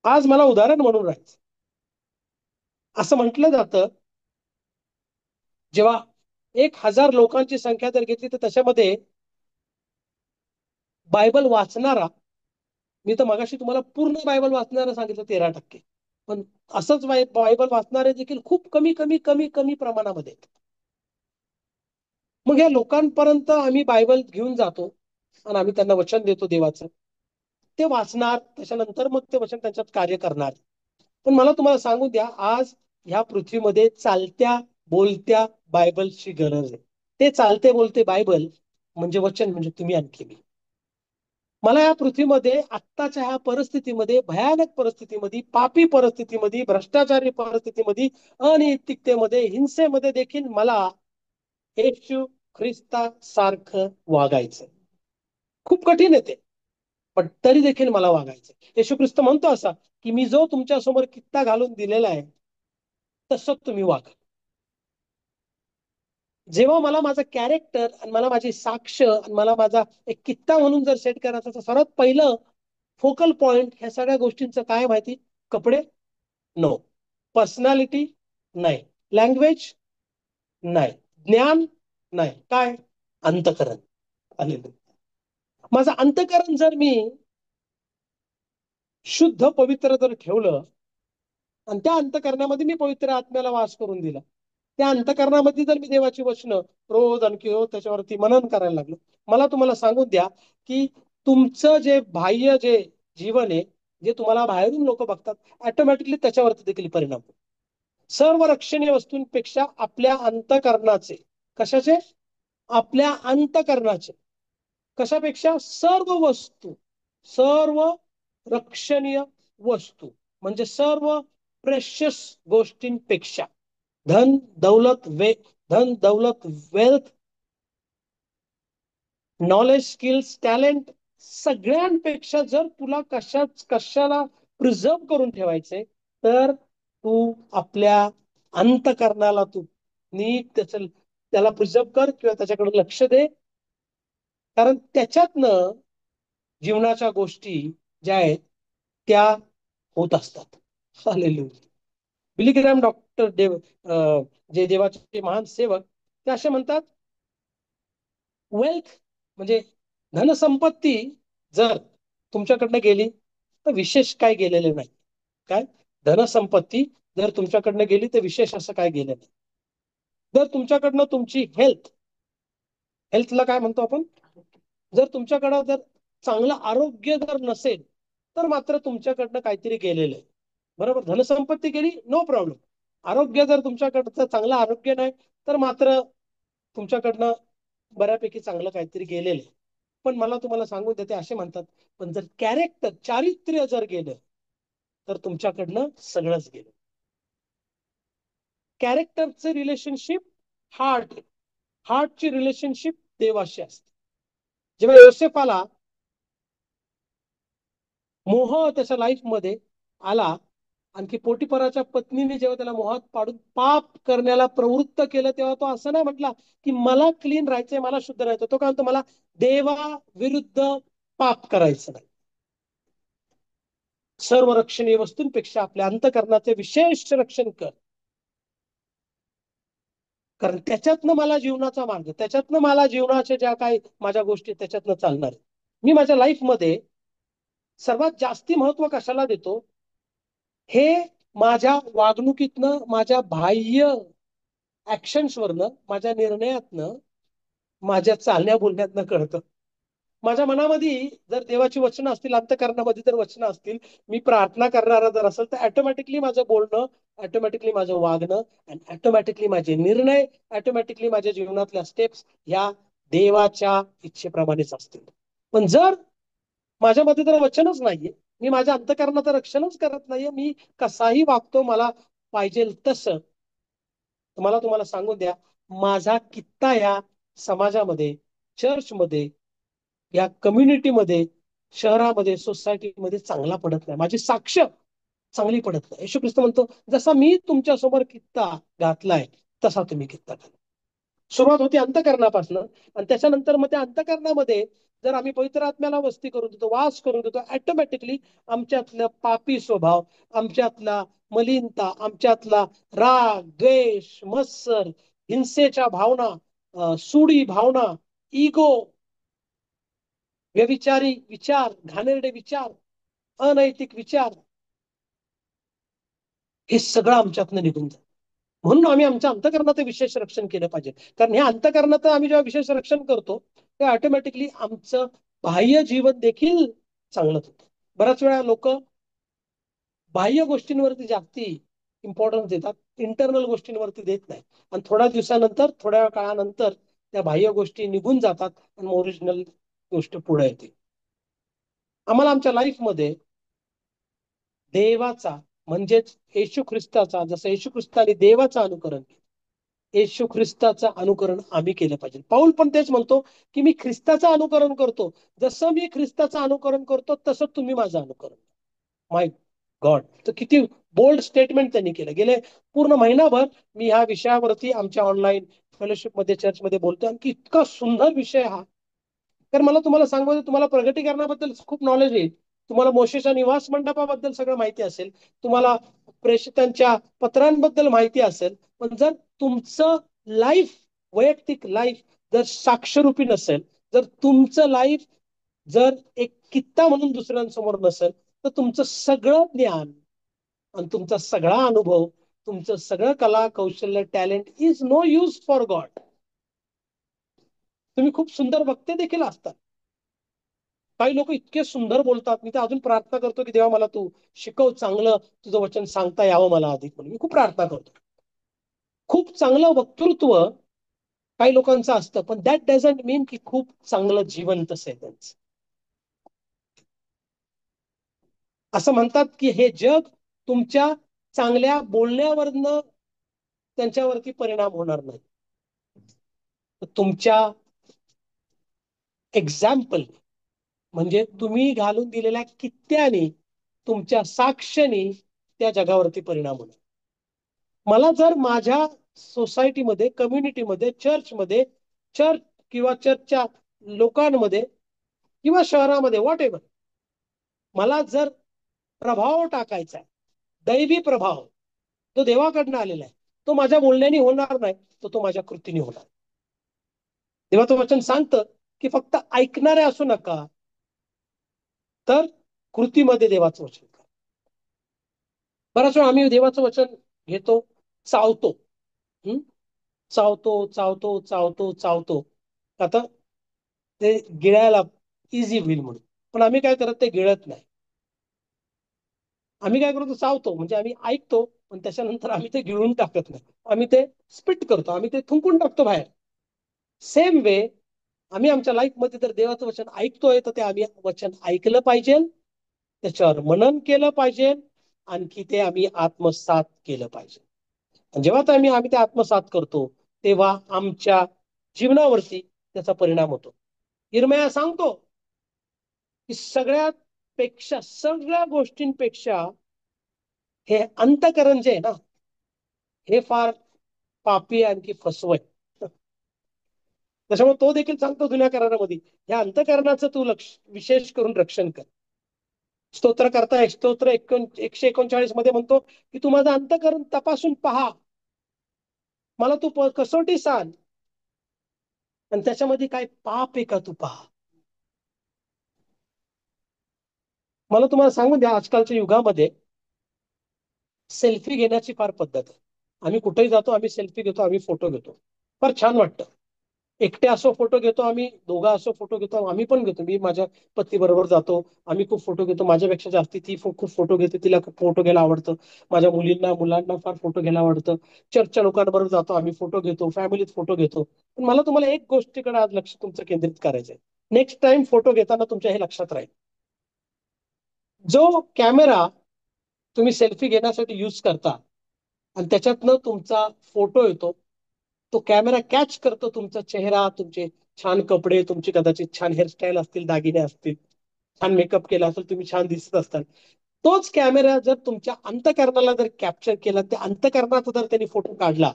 आज मला उदाहरण म्हणून राहायचं. असं म्हटलं जातं जेव्हा 1000 लोकांची संख्या जर घेतली तर त्याच्यामध्ये बायबल वाचणारा, मी तर मगाशी तुम्हाला पूर्ण बायबल वाचणारा सांगितलं 13%, पण असंच बायबल वाचणारे देखील खूप कमी कमी कमी कमी प्रमाणामध्ये आहेत. मग या लोकांपर्यंत आम्ही बायबल घेऊन जातो आणि आम्ही त्यांना वचन देतो देवाचं. ते वाचणार, त्याच्यानंतर मग ते वचन त्यांच्यात कार्य करणार. पण मला तुम्हाला सांगू द्या, आज ह्या पृथ्वीमध्ये चालत्या बोलत्या बायबलची गरज आहे. ते चालते बोलते बायबल म्हणजे वचन, म्हणजे तुम्ही आणखी मी. मला या पृथ्वीमध्ये आत्ताच्या ह्या परिस्थितीमध्ये, भयानक परिस्थितीमध्ये, पापी परिस्थितीमध्ये, भ्रष्टाचारी परिस्थितीमध्ये, अनैतिकतेमध्ये, हिंसेमध्ये देखील मला येशू ख्रिस्तासारखं वागायचं. खूप कठीण आहे ते, पण तरी देखील मला वागायचं. येशू ख्रिस्त म्हणतो असा की मी जो तुमच्या समोर कित्ता घालून दिलेला आहे तसं तुम्ही वागा. जेव्हा मला माझं कॅरेक्टर आणि मला माझी साक्ष आणि मला माझा एक कित्ता म्हणून जर सेट करायचा, तर सर्वात पहिलं फोकल पॉइंट ह्या सगळ्या गोष्टींचं काय माहिती? कपडे नो, पर्सनॅलिटी नाही, लँग्वेज नाही, ज्ञान नाही, काय? अंतकरण. आलेलं माझं अंतकरण जर मी शुद्ध पवित्र जर ठेवलं आणि त्या अंतकरणामध्ये मी पवित्र आत्म्याला वास करून दिला, त्या अंतकरणामध्ये जर मी देवाची वचनं रोज आणखी रोज त्याच्यावरती मनन करायला लागलो, मला तुम्हाला सांगून द्या की तुमचं जे बाह्य जे जीवन आहे, जे तुम्हाला बाहेरून लोक बघतात, ऑटोमॅटिकली त्याच्यावरती देखील परिणाम होतो. सर्व रक्षणीय वस्तूंपेक्षा आपल्या अंतकरणाचे, कशाचे? आपल्या अंतकरणाचे. कशापेक्षा? सर्व वस्तू, सर्व रक्षणीय वस्तू म्हणजे सर्व प्रेशियस गोष्टींपेक्षा, धन दौलत धन दौलत, वेल्थ, नॉलेज, स्किल्स, टॅलेंट, सगळ्यांपेक्षा जर तुला कशाला प्रिझर्व करून ठेवायचंय, तर तू आपल्या अंतकरणाला तू नीट त्याला प्रिझर्व कर किंवा त्याच्याकडे लक्ष दे. कारण त्याच्यातनं जीवनाच्या गोष्टी ज्या आहेत त्या होत असतात. हालेलुया. बिली ग्रॅहम, डॉक्टर जे देवाचे महान सेवक, ते असे म्हणतात, वेल्थ म्हणजे धनसंपत्ती जर तुमच्याकडनं गेली तर विशेष काय गेलेलं नाही. काय? धनसंपत्ती जर तुमच्याकडनं गेली तर विशेष असं काय गेलं नाही. जर तुमच्याकडनं तुमची हेल्थला काय म्हणतो आपण, जर तुमच्याकडं जर चांगलं आरोग्य जर नसेल तर मात्र तुमच्याकडनं काहीतरी गेलेलं आहे. बरोबर? धनसंपत्ती गेली, नो प्रॉब्लेम. आरोग्य जर तुमच्याकडचं चांगलं आरोग्य नाही तर मात्र तुमच्याकडनं बऱ्यापैकी चांगलं काहीतरी गेलेलं आहे. पण मला तुम्हाला सांगून देते, असे म्हणतात, पण जर कॅरेक्टर, चारित्र्य जर गेलं तर तुमच्याकडनं सगळंच गेलं. कॅरेक्टरचं रिलेशनशिप हार्टची रिलेशनशिप देवाशी असते. जेव्हा योसेफाला मोह त्याच्या लाईफ मध्ये आला, आणखी पोटिफराच्या पत्नीने जेव्हा त्याला मोहात पाडून पाप करण्याला प्रवृत्त केलं, तेव्हा तो असं नाही म्हटला की मला क्लीन राहायचंय, मला शुद्ध राहायचं. तो काय म्हणतो? मला देवा विरुद्ध पाप करायचं नाही. सर्व रक्षणीय वस्तूंपेक्षा आपल्या अंतकरणाचे विशेष रक्षण कर, कारण त्याच्यातनं मला जीवनाचा मार्ग, त्याच्यातनं मला जीवनाच्या ज्या काही माझ्या गोष्टी त्याच्यातनं चालणार. मी माझ्या लाईफमध्ये सर्वात जास्ती महत्व कशाला देतो? हे माझ्या वागणुकीतनं, माझ्या बाह्य ऍक्शन्सवरनं, माझ्या निर्णयातनं, माझ्या चालण्या बोलण्यातनं कळतं. माझ्या मनामध्ये जर देवाची वचनं असतील, अंतकरणामध्ये जर वचनं असतील, मी प्रार्थना करणारा जर असेल, तर ऑटोमॅटिकली माझं बोलणं, ऑटोमॅटिकली माझं वागणं आणि ऑटोमॅटिकली माझे निर्णय, ऑटोमॅटिकली माझ्या जीवनातल्या स्टेप्स ह्या देवाच्या इच्छेप्रमाणेच असतील. पण जर माझ्यामध्ये जर वचनच नाहीये, मी माझ्या अंतकरणाचं रक्षणच करत नाहीये, मी कसाही वागतो मला पाहिजे तसं, तर मला तुम्हाला सांगून द्या, माझा कित्ता या समाजामध्ये, चर्चमध्ये, या कम्युनिटीमध्ये, शहरामध्ये, सोसायटीमध्ये चांगला पडत नाही. माझी साक्ष चांगली पडत नाही. येशू ख्रिस्त म्हणतो, जसा मी तुमच्या समोर कित्ता घातलाय तसा तुम्ही कित्ता घाला. सुरुवात होती अंतकरणापासून, आणि त्याच्यानंतर मग त्या अंतकरणामध्ये जर आम्ही पवित्र आत्म्याला वस्ती करून देतो, वास करून देतो, ऑटोमॅटिकली आमच्यातला पापी स्वभाव, आमच्यातला मलिनता, आमच्यातला राग, द्वेष, मत्सर, हिंसेच्या भावना, सूडी भावना, इगो, व्यभिचारी विचार, घाणेरडे विचार, अनैतिक विचार, हे सगळं आमच्यातनं निघून जातं. म्हणून आम्ही आमच्या अंतकरणाचं विशेष रक्षण केलं पाहिजे. कारण ह्या अंतकरणाचं आम्ही जेव्हा विशेष रक्षण करतो, तेव्हा ऑटोमॅटिकली आमचं बाह्य जीवन देखील चांगलं होतं. बऱ्याच वेळा लोक बाह्य गोष्टींवरती जास्ती इम्पॉर्टन्स देतात इंटरनल गोष्टींवरती देत नाही. आणि थोड्या दिवसानंतर, थोड्या काळानंतर त्या बाह्य गोष्टी निघून जातात आणि ओरिजिनल गोष्ट पुढे येते. आम्हाला आमच्या लाईफमध्ये देवाचा म्हणजेच येशू ख्रिस्ताचा, जसं येशू ख्रिस्ताने देवाचं अनुकरण केलं, येशू ख्रिस्ताचं अनुकरण आम्ही केलं पाहिजे. पाऊल पण तेच म्हणतो की मी ख्रिस्ताचं अनुकरण करतो, जसं मी ख्रिस्ताचं अनुकरण करतो तसं तुम्ही माझं अनुकरण. माय गॉड, तर किती बोल्ड स्टेटमेंट त्यांनी केलं. गेले पूर्ण महिनाभर मी ह्या विषयावरती आमच्या ऑनलाईन फेलोशिपमध्ये, चर्चमध्ये बोलतो, आणि इतका सुंदर विषय हा. तर मला तुम्हाला सांगू, तुम्हाला प्रगटीकरणाबद्दल खूप नॉलेज येईल, तुम्हाला मोशेच्या निवास मंडपाबद्दल सगळं माहिती असेल, तुम्हाला प्रेषितांच्या पत्रांबद्दल माहिती असेल, पण जर तुमचं लाईफ, वैयक्तिक लाईफ जर साक्षरूपी नसेल, जर तुमचं लाईफ जर एक कित्ता म्हणून दुसऱ्यांसमोर नसेल, तर तुमचं सगळं ज्ञान आणि तुमचा सगळा अनुभव, तुमचं सगळं कला कौशल्य, talent is no use for God. तुम्ही खूप सुंदर वक्ते देखील असतात. काही लोक इतके सुंदर बोलतात, मी तर अजून प्रार्थना करतो की देवा मला तू शिकव, चांगलं तुझं वचन सांगता यावं मला अधिक, म्हणून मी खूप प्रार्थना करतो. खूप चांगलं वक्तृत्व काही लोकांचं असतं, पण दॅट डझंट मीन की खूप चांगलं जीवन तसं आहे त्यांचं. असं म्हणतात की हे जग तुमच्या चांगल्या बोलण्यावरनं त्यांच्यावरती परिणाम होणार नाही, तुमच्या एक्झाम्पल म्हणजे तुम्ही घालून दिलेल्या कित्त्याने, तुमच्या साक्षाने त्या जगावरती परिणाम होणार. मला जर माझ्या सोसायटीमध्ये, कम्युनिटीमध्ये, चर्चमध्ये, चर्च किंवा चर्चच्या लोकांमध्ये किंवा शहरामध्ये, व्हॉट एव्हर, मला जर प्रभाव टाकायचा आहे, दैवी प्रभाव तो देवाकडनं आलेला आहे, तो माझ्या बोलण्याने होणार नाही, तो माझ्या कृतीने होणार. देवाचं वचन सांगतं की फक्त ऐकणारे असू नका, तर कृतीमध्ये देवाचं वचन करा. बऱ्याच वेळा आम्ही देवाचं वचन घेतो, चावतो, चावतो चावतो चावतो चावतो, आता ते गिळायला इझी होईल म्हणून. पण आम्ही काय करत, ते गिळत नाही. आम्ही काय करतो, चावतो म्हणजे आम्ही ऐकतो, पण त्याच्यानंतर आम्ही ते गिळून टाकत नाही, आम्ही ते स्पिट करतो, आम्ही ते थुंकून टाकतो बाहेर. सेम वे आम्ही आमच्या लाईफमध्ये जर देवाचं वचन ऐकतोय, तर ते आम्ही वचन ऐकलं पाहिजे, त्याच्यावर मनन केलं पाहिजे, आणखी ते आम्ही आत्मसात केलं पाहिजे. जेव्हा आम्ही ते आत्मसात करतो, तेव्हा आमच्या जीवनावरती त्याचा परिणाम होतो. इर्मया सांगतो की सगळ्या गोष्टींपेक्षा हे अंतकरण जे आहे ना, हे फार पापी आणखी फसवय. त्याच्यामुळे तो देखील सांगतो जुन्या करारामध्ये, या अंतकरणाचं तू विशेष करून रक्षण कर. स्तोत्र करता स्तोत्र 139 मध्ये म्हणतो की तू माझं अंतकरण तपासून पहा, मला तू कसोटी सांग, आणि त्याच्यामध्ये काय पाप आहे का तू पहा. मला तुम्हाला सांगून द्या, आजकालच्या युगामध्ये सेल्फी घेण्याची फार पद्धत आहे. आम्ही कुठेही जातो, आम्ही सेल्फी घेतो, आम्ही फोटो घेतो, फार छान वाटतं. एकटे असो फोटो घेतो आम्ही, दोघा असो फोटो घेतो, आम्ही पण घेतो. मी माझ्या पत्नी बरोबर जातो, आम्ही खूप फोटो घेतो. माझ्यापेक्षा जास्ती ती खूप फोटो घेते, तिला खूप फोटो घ्यायला आवडतं. माझ्या मुलांना फार फोटो घ्यायला आवडतं. चर्चच्या लोकांबरोबर जातो, आम्ही फोटो घेतो, फॅमिलीत फोटो घेतो. पण मला तुम्हाला एक गोष्टीकडे आज लक्ष तुमचं केंद्रित करायचंय. नेक्स्ट टाइम फोटो घेताना तुमच्या हे लक्षात राहील, जो कॅमेरा तुम्ही सेल्फी घेण्यासाठी यूज करता आणि त्याच्यातनं तुमचा फोटो येतो, तो कॅमेरा कॅच करतो तुमचा चेहरा, तुमचे छान कपडे, तुमची कदाचित छान हेअरस्टाईल असतील, दागिने असतील, छान मेकअप केला असेल, तुम्ही छान दिसत असताल. तोच कॅमेरा जर तुमच्या अंतकरणाला जर कॅप्चर केला, त्या अंतकरणाचा जर त्यांनी फोटो काढला,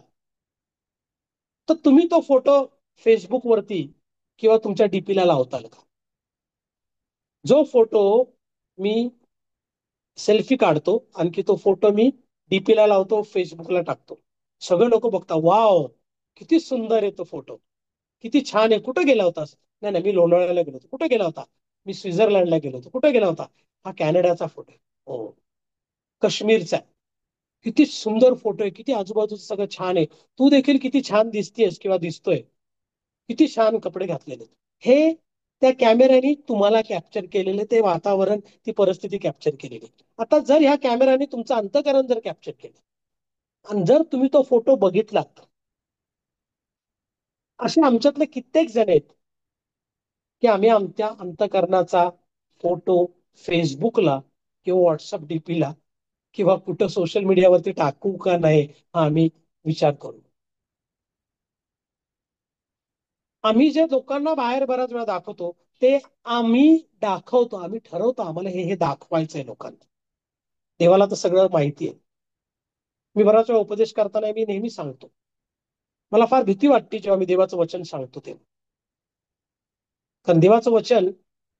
तर तुम्ही तो फोटो फेसबुकवरती किंवा तुमच्या डीपीला लावताल का? जो फोटो मी सेल्फी काढतो, आणखी तो फोटो मी डीपीला लावतो, फेसबुकला टाकतो, सगळे लोक बघता, वाव किती सुंदर आहे तो फोटो, किती छान आहे, कुठे गेला होतास? नाही नाही, मी लोणावळ्याला गेलो होतो. कुठे गेला होता? मी स्वित्झर्लंडला गेलो होतो. कुठे गेला होता? हा कॅनडाचा फोटो आहे. हो, काश्मीरचा आहे. किती सुंदर फोटो आहे, किती आजूबाजूचं सगळं छान आहे, तू देखील किती छान दिसतेस किंवा दिसतोय, किती छान कपडे घातलेले. हे त्या कॅमेऱ्याने तुम्हाला कॅप्चर केलेले, ते वातावरण, ती परिस्थिती कॅप्चर केलेली. आता जर ह्या कॅमेऱ्याने तुमचं अंतकरण जर कॅप्चर केलं, आणि जर तुम्ही तो फोटो बघितलात, असे आमच्यातले कित्येक जण आहेत की आम्ही आमच्या अंतःकरणाचा फोटो फेसबुकला किंवा व्हॉट्सअप डीपीला किंवा कुठं सोशल मीडियावरती टाकू का नाही हा आम्ही विचार करू. आम्ही जे लोकांना बाहेर बऱ्याच वेळा दाखवतो ते आम्ही दाखवतो, आम्ही ठरवतो आम्हाला हे हे दाखवायचंय लोकांना. देवाला तर सगळं माहिती आहे. मी बराच वेळा उपदेश करताना मी नेहमी सांगतो, मला फार भीती वाटते जेव्हा मी देवाचं वचन सांगतो तेव्हा. कारण देवाचं वचन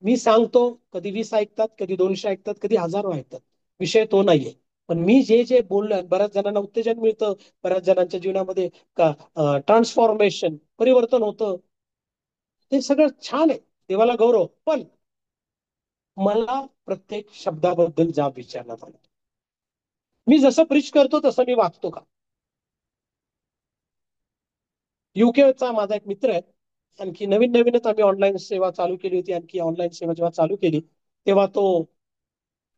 मी सांगतो, कधी 20 ऐकतात, कधी 200 ऐकतात, कधी हजारो ऐकतात, विषय तो नाहीये. पण मी जे जे बोललो, बऱ्याच जणांना उत्तेजन मिळतं, बऱ्याच जणांच्या जीवनामध्ये ट्रान्सफॉर्मेशन, परिवर्तन होतं, ते सगळं छान आहे, देवाला गौरव. पण मला प्रत्येक शब्दाबद्दल जाब विचारण्यात आला. मी जसं प्रीच करतो तसं मी वागतो का? युकेचा माझा एक मित्र आहे, आणखी नवीन नवीनच आम्ही ऑनलाईन सेवा चालू केली होती. आणखी ऑनलाईन सेवा जेव्हा चालू केली तेव्हा तो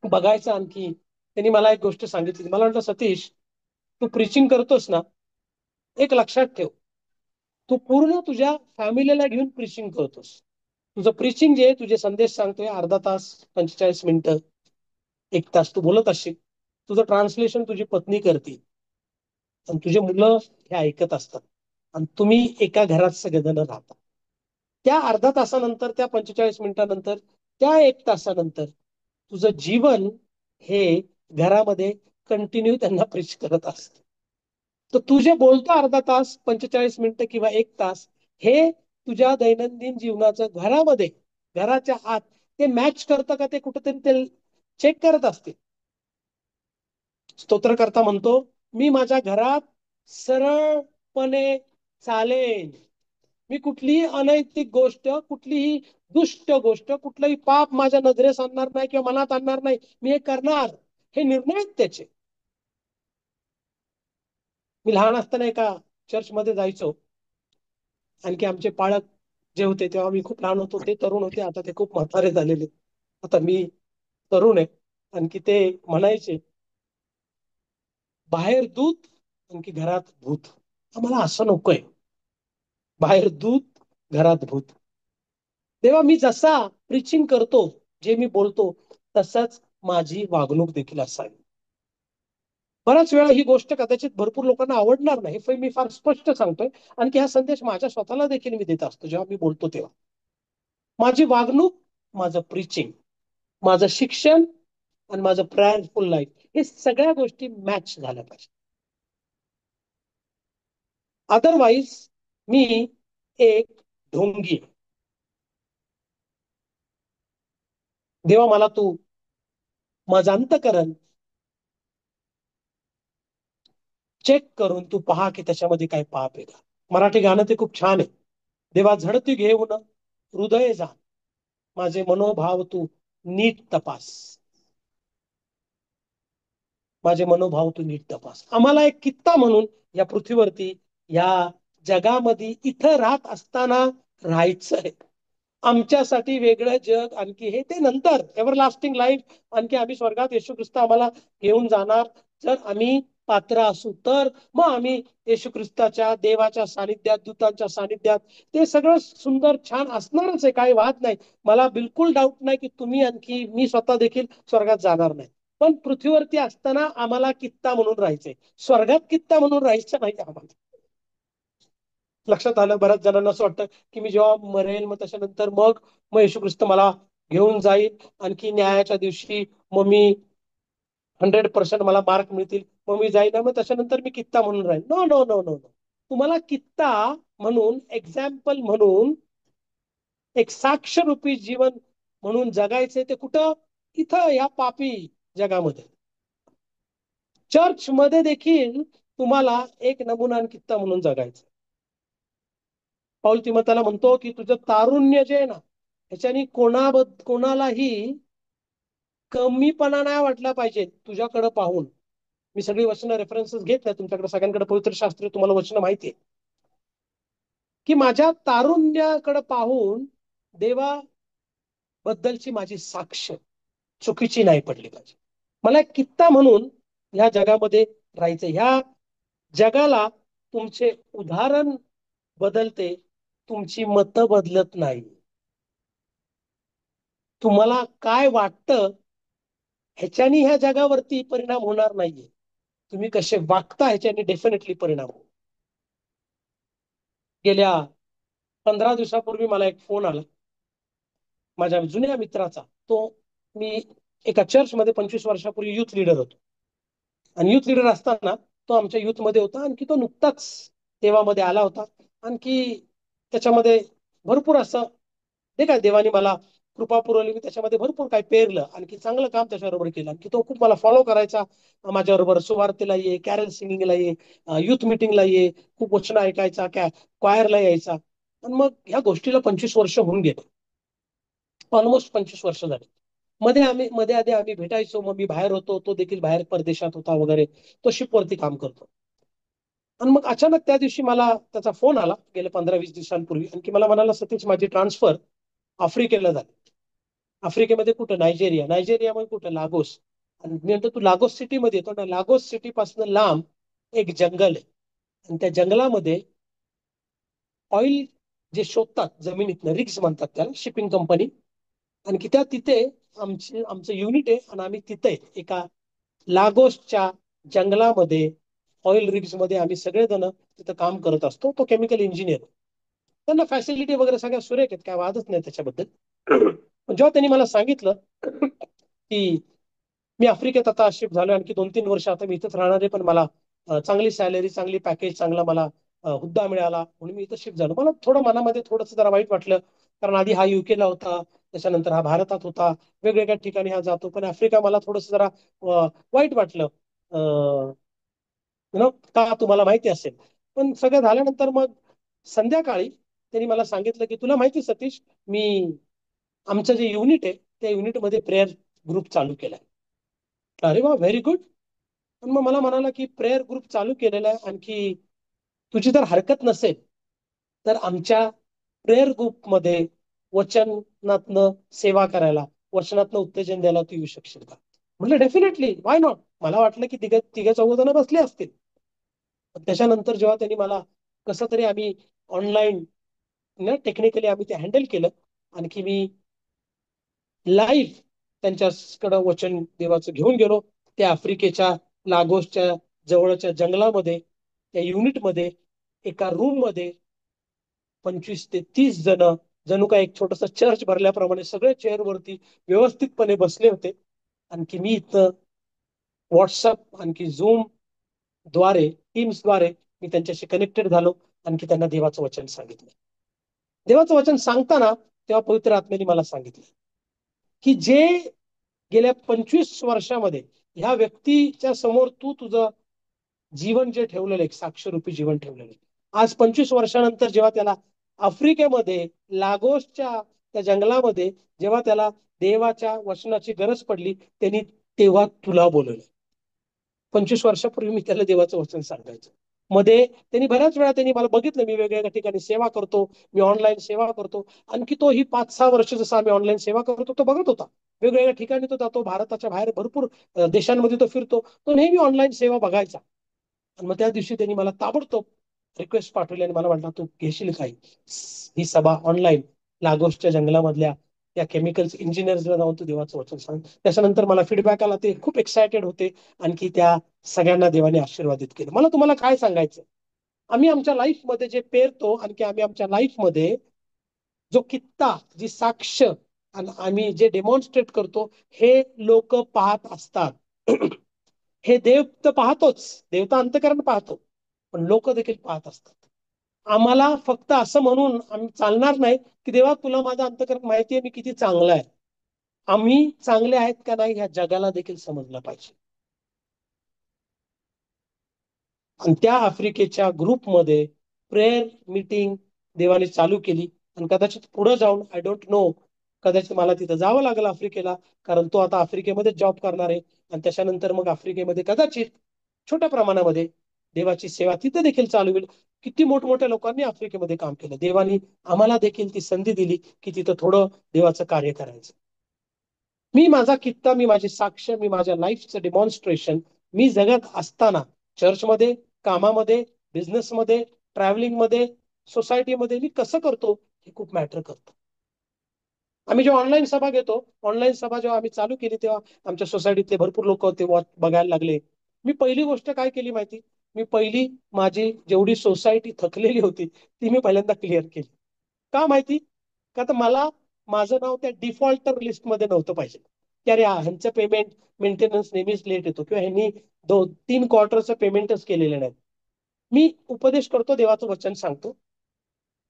बघायचा. आणखी त्यांनी मला एक गोष्ट सांगितली. मला म्हटलं, सतीश, तू प्रीचिंग करतोस ना, एक लक्षात ठेव, तू पूर्ण तुझ्या फॅमिलीला घेऊन प्रीचिंग करतोस. तुझं प्रीचिंग जे तुझे संदेश सांगतोय अर्धा तास, 45 मिनिटं, 1 तास तू बोलत असशील, तुझं ट्रान्सलेशन तुझी पत्नी करते आणि तुझे मुलं हे ऐकत असतात आणि तुम्ही एका घरात सगळेजण राहता. त्या अर्धा तासानंतर, त्या 45 मिनिटानंतर, त्या 1 तासानंतर तुझं जीवन हे घरामध्ये कंटिन्यू त्यांना प्रीच करत असत. तर तू जे बोलतो अर्धा तास, 45 मिनिटं किंवा 1 तास, हे तुझ्या दैनंदिन जीवनाचं घरामध्ये, घराच्या आत ते मॅच करतं का ते कुठेतरी ते चेक करत असते. स्तोत्रकर्ता म्हणतो, मी माझ्या घरात सरळपणे चालेन. मी कुठलीही अनैतिक गोष्ट, कुठलीही दुष्ट गोष्ट, कुठलंही पाप माझ्या नजरेस आणणार नाही किंवा मनात आणणार नाही. मी हे करणार, हे निर्णय आहेत त्याचे. मी लहान असताना एका चर्चमध्ये जायचो. आणखी आमचे पालक जे होते तेव्हा मी खूप लहान होतो, ते तरुण होते, आता ते खूप म्हातारे झालेले. आता मी तरुण आहे. आणखी ते म्हणायचे, बाहेर दूत आणखी घरात भूत. आम्हाला असं नकोय, बाहेर दूत घरात भूत. तेव्हा मी जसा प्रीचिंग करतो, जे मी बोलतो, तसंच माझी वागणूक देखील असावी. बऱ्याच वेळा ही गोष्ट कदाचित भरपूर लोकांना आवडणार नाही, पण मी फार स्पष्ट सांगतोय. आणखी हा संदेश माझ्या स्वतःला देखील मी देत असतो जेव्हा मी बोलतो तेव्हा. माझी वागणूक, माझं प्रीचिंग, माझं शिक्षण आणि माझं प्रेयरफुल लाईफ, हे सगळ्या गोष्टी मॅच झाल्या पाहिजे. अदरवाईज मी एक ढोंगी आहे. देवा, मला तू माझं अंतःकरण चेक करून तू पहा की त्याच्यामध्ये काय पाप आहे का. मराठी गाणं ते खूप छान आहे. देवा, झडती घेऊन हृदय जा, माझे मनोभाव तू नीट तपास. माझे मनोभाव तू नीट तपास. आम्हाला एक कित्ता म्हणून या पृथ्वीवरती, या जगामध्ये इथं राहत असताना राहायचंय. आमच्यासाठी वेगळं जग आणखी हे ते नंतर, एव्हरलास्टिंग लाईफ, आणखी आम्ही स्वर्गात येशू ख्रिस्त आम्हाला घेऊन जाणार. जर आम्ही पात्र असू तर मग आम्ही येशू ख्रिस्ताच्या, देवाच्या सानिध्यात, दूतांच्या सानिध्यात, ते सगळं सुंदर छान असणारच आहे, काही वाद नाही. मला बिलकुल डाऊट नाही की तुम्ही आणखी मी स्वतः देखील स्वर्गात जाणार नाही. पण पृथ्वीवरती असताना आम्हाला कित्ता म्हणून राहायचंय, स्वर्गात कित्ता म्हणून राहायचं नाही आम्हाला. लक्षात आलं? बऱ्याच जणांना असं वाटतं की मी जेव्हा मरेल मग त्याच्यानंतर मग मग येशू ख्रिस्त मला घेऊन जाईल, आणखी न्यायाच्या दिवशी मग मी 100% मला मार्क मिळतील, मग मी जाईल, मग त्याच्यानंतर मी कित्ता म्हणून राहील. No no no no no. तुम्हाला कित्ता म्हणून, एक्झाम्पल म्हणून, एक साक्षरूपी जीवन म्हणून जगायचंय. ते कुठं? इथं, या पापी जगामध्ये. चर्च मध्ये देखील तुम्हाला एक नमुना आणि कित्ता म्हणून जगायचं. पाऊल तिमोथेला म्हणतो की तुझं तारुण्य जे आहे ना, ह्याच्यानी कोणालाही कमीपणा नाही वाटला पाहिजे तुझ्याकडे पाहून. मी सगळी वचनं रेफरन्सेस घेत नाही, तुमच्याकडे सगळ्यांकडे पवित्र शास्त्र, तुम्हाला वचनं माहिती आहे की माझ्या तारुण्याकडे पाहून देवाबद्दलची माझी साक्ष चुकीची नाही पडली पाहिजे. मला एक कित्ता म्हणून ह्या जगामध्ये राहायचं. ह्या जगाला तुमचे उदाहरण बदलते, तुमची मतं बदलत नाही. तुम्हाला काय वाटतं ह्याच्यानी ह्या जगावरती परिणाम होणार नाहीये, तुम्ही कसे वागता ह्याच्याने डेफिनेटली परिणाम हो. गेल्या 15 दिवसापूर्वी मला एक फोन आला माझ्या जुन्या मित्राचा. मी एका चर्चमध्ये 25 वर्षापूर्वी युथ लीडर होतो, आणि युथ लीडर असताना तो आमच्या युथ मध्ये होता. आणखी तो नुकताच देवामध्ये आला होता. आणखी त्याच्यामध्ये भरपूर असं ते काय देवाने मला कृपा पुरवली, मी त्याच्यामध्ये भरपूर काय पेरलं, आणखी चांगलं काम त्याच्याबरोबर केलं. आणखी तो खूप मला फॉलो करायचा. माझ्याबरोबर सुवार्तेला ये, कॅरल सिंगिंगला ये, युथ मिटिंगला ये, खूप वचन ऐकायचा, क्वायरला यायचा. आणि मग ह्या गोष्टीला 25 वर्ष होऊन गेले, ऑलमोस्ट 25 वर्ष झाले. मध्ये आधी आम्ही भेटायचो. मग मी बाहेर होतो, तो देखील बाहेर परदेशात होता वगैरे. तो शिपवरती काम करतो. आणि मग अचानक त्या दिवशी मला त्याचा फोन आला गेल्या 15-20 दिवसांपूर्वी, आणखी मला म्हणाला, सतीश माझी ट्रान्सफर आफ्रिकेला झाली. आफ्रिकेमध्ये कुठं? नायजेरियामध्ये कुठं? लागोस. आणि मी म्हणतो तू लागोस सिटीमध्ये येतो ना? लागोस सिटी पासून लांब एक जंगल आहे, आणि त्या जंगलामध्ये ऑइल जे शोधतात जमिनीतनं, रिग्स म्हणतात त्याला, शिपिंग कंपनी. आणखी त्या तिथे आमचं युनिट आहे, आणि आम्ही तिथे एका लागोसच्या जंगलामध्ये ऑइल रिग्स मध्ये आम्ही सगळेजण तिथं काम करत असतो. तो केमिकल इंजिनियर. त्यांना फॅसिलिटी वगैरे सगळ्या सुरेख आहेत, काय वादच नाही त्याच्याबद्दल. पण जेव्हा त्यांनी मला सांगितलं की मी आफ्रिकेत आता शिफ्ट झालो, आणखी 2-3 वर्ष आता मी इथंच राहणार आहे, पण मला चांगली सॅलरी, चांगली पॅकेज, चांगला मला हुद्दा मिळाला म्हणून मी इथं शिफ्ट झालो. मला थोडं मनामध्ये थोडंसं जरा वाईट वाटलं, कारण आधी हा युकेला होता, त्याच्यानंतर हा भारतात होता, वेगवेगळ्या ठिकाणी हा जातो. पण आफ्रिका मला थोडंसं जरा वाईट वाटलं. का तुम्हाला माहिती असेल. पण सगळं झाल्यानंतर मग संध्याकाळी त्यांनी मला सांगितलं की तुला माहिती सतीश, मी आमचं जे युनिट आहे त्या युनिटमध्ये प्रेयर ग्रुप चालू केलाय. अरे वा, व्हेरी गुड. पण मग मला म्हणाला की प्रेयर ग्रुप चालू केलेला आहे, आणखी तुझी जर हरकत नसेल तर आमच्या प्रेयर ग्रुपमध्ये वचनातनं सेवा करायला, वचनातनं उत्तेजन द्यायला तू येऊ शकशील का? म्हटलं डेफिनेटली, वाय नॉट. मला वाटलं की तिघे 14 जण बसले असतील. त्याच्यानंतर जेव्हा त्यांनी मला कसं तरी आम्ही ऑनलाईन टेक्निकली आम्ही ते हँडल केलं. आणखी मी लाईव्ह त्यांच्याकडे वचन देवाचं घेऊन गेलो. त्या आफ्रिकेच्या लागोसच्या जवळच्या जंगलामध्ये, त्या युनिटमध्ये, एका रूम मध्ये 25 ते 30 जण, जणू काय एक छोटस चर्च भरल्याप्रमाणे सगळे चेअरवरती व्यवस्थितपणे बसले होते. आणखी मी इथं व्हॉट्सअप आणखी झूम द्वारे, टीम्सद्वारे मी त्यांच्याशी कनेक्टेड झालो. आणखी त्यांना देवाचं वचन सांगितलं. देवाचं वचन सांगताना तेव्हा पवित्र आत्म्याने मला सांगितलं की जे गेल्या 25 वर्षामध्ये ह्या व्यक्तीच्या समोर तू तुझं जीवन जे ठेवलेलं आहे, साक्षरूपी जीवन ठेवलेलं आहे, आज 25 वर्षानंतर जेव्हा त्याला आफ्रिकेमध्ये लागोसच्या त्या जंगलामध्ये जेव्हा त्याला देवाच्या वचनाची गरज पडली, त्यांनी तेव्हा तुला बोलवलं. 25 वर्षापूर्वी मी त्याला देवाचं वचन सांगायचं. मध्ये त्यांनी बऱ्याच वेळा त्यांनी मला बघितलं, मी वेगवेगळ्या ठिकाणी सेवा करतो, मी ऑनलाईन सेवा करतो. आणखी तो ही 5-6 वर्ष जसं आम्ही ऑनलाईन सेवा करतो तो बघत होता. वेगवेगळ्या ठिकाणी तो जातो, भारताच्या बाहेर भरपूर देशांमध्ये तो फिरतो. तो नेहमी ऑनलाईन सेवा बघायचा. आणि मग त्या दिवशी त्यांनी मला ताबडतोब रिक्वेस्ट पाठवली आणि मला म्हटलं तू घेशील काही ही सभा ऑनलाईन लागोसच्या जंगलामधल्या त्या केमिकल्स इंजिनियर्सला जाऊन तू देवाचं वचन सांग. त्याच्यानंतर मला फीडबॅक आला, ते खूप एक्सायटेड होते. आणखी त्या सगळ्यांना देवाने आशीर्वादित केलं. मला तुम्हाला काय सांगायचं, आम्ही आमच्या लाईफमध्ये जे पेरतो, आणखी आम्ही आमच्या लाईफमध्ये जो कित्ता, जी साक्ष आणि आम्ही जे डेमॉन्स्ट्रेट करतो, हे लोक पाहत असतात. हे देव तर पाहतोच, देव तर अंतकरण पाहतो, पण लोक देखील पाहत असतात. आम्हाला फक्त असं म्हणून आम्ही चालणार नाही की देवा तुला माझं अंतकरण माहिती आहे, मी किती चांगला आहे. आम्ही चांगले आहेत का नाही ह्या जगाला देखील समजलं पाहिजे. आणि त्या आफ्रिकेच्या ग्रुपमध्ये प्रेयर मीटिंग देवाने चालू केली. आणि कदाचित पुढे जाऊन आय डोंट नो, कदाचित मला तिथं जावं लागेल आफ्रिकेला, कारण तो आता आफ्रिकेमध्ये जॉब करणार आहे. आणि त्याच्यानंतर मग आफ्रिकेमध्ये कदाचित छोट्या प्रमाणामध्ये देवाची सेवा तिथे देखील चालू होईल. किती मोठमोठ्या लोकांनी आफ्रिकेमध्ये काम केलं. देवानी आम्हाला देखील ती संधी दिली की तिथं थोडं देवाचं कार्य करायचं. मी माझा कित्ता, मी माझी साक्ष, मी माझ्या लाईफचं डेमॉन्स्ट्रेशन मी जगत असताना चर्चमध्ये कामामध्ये, बिझनेसमध्ये, ट्रॅव्हलिंगमध्ये, सोसायटीमध्ये मी कसं करतो हे खूप मॅटर करतं. आम्ही जेव्हा ऑनलाईन सभा घेतो, ऑनलाईन सभा जेव्हा आम्ही चालू केली तेव्हा आमच्या सोसायटीतले भरपूर लोक तेव्हा बघायला लागले. मी पहिली गोष्ट काय केली माहिती, मी पहिली माझी जेवढी सोसायटी थकलेली होती ती मी पहिल्यांदा क्लिअर केली. का माहिती, का तर मला माझं नाव त्या डिफॉल्टर लिस्टमध्ये नव्हतं पाहिजे की अरे ह्यांचं पेमेंट मेंटेनन्स नेहमीच लेट येतो किंवा ह्यांनी 2-3 क्वार्टरचं पेमेंटच केलेलं नाही. मी उपदेश करतो, देवाचं वचन सांगतो,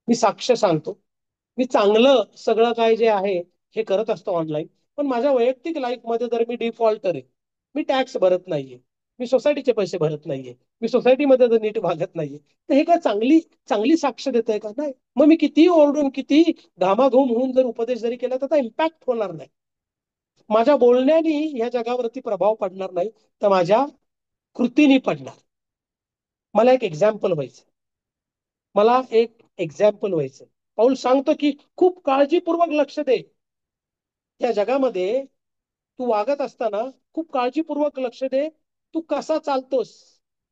मी साक्ष सांगतो, मी चांगलं सगळं काय जे आहे हे करत असतो ऑनलाईन. पण माझ्या वैयक्तिक लाईफमध्ये जर मी डिफॉल्टर आहे, मी टॅक्स भरत नाहीये, मी सोसायटीचे पैसे भरत नाहीये, मी सोसायटीमध्ये जर नीट वागत नाहीये, तर हे काय चांगली चांगली साक्ष देत आहे का? नाही. मग मी कितीही ओरडून कितीही घामाघूम होऊन जर उपदेश जरी केला तर त्याचा इम्पॅक्ट होणार नाही. माझ्या बोलण्याने ह्या जगावरती प्रभाव पडणार नाही, तर माझ्या कृतीने पडणार. मला एक एक्झाम्पल व्हायचं, मला एक एक्झाम्पल व्हायचं. पाऊल सांगतो की खूप काळजीपूर्वक लक्ष दे. या जगामध्ये तू वागत असताना खूप काळजीपूर्वक लक्ष दे, तू कसा चालतोस.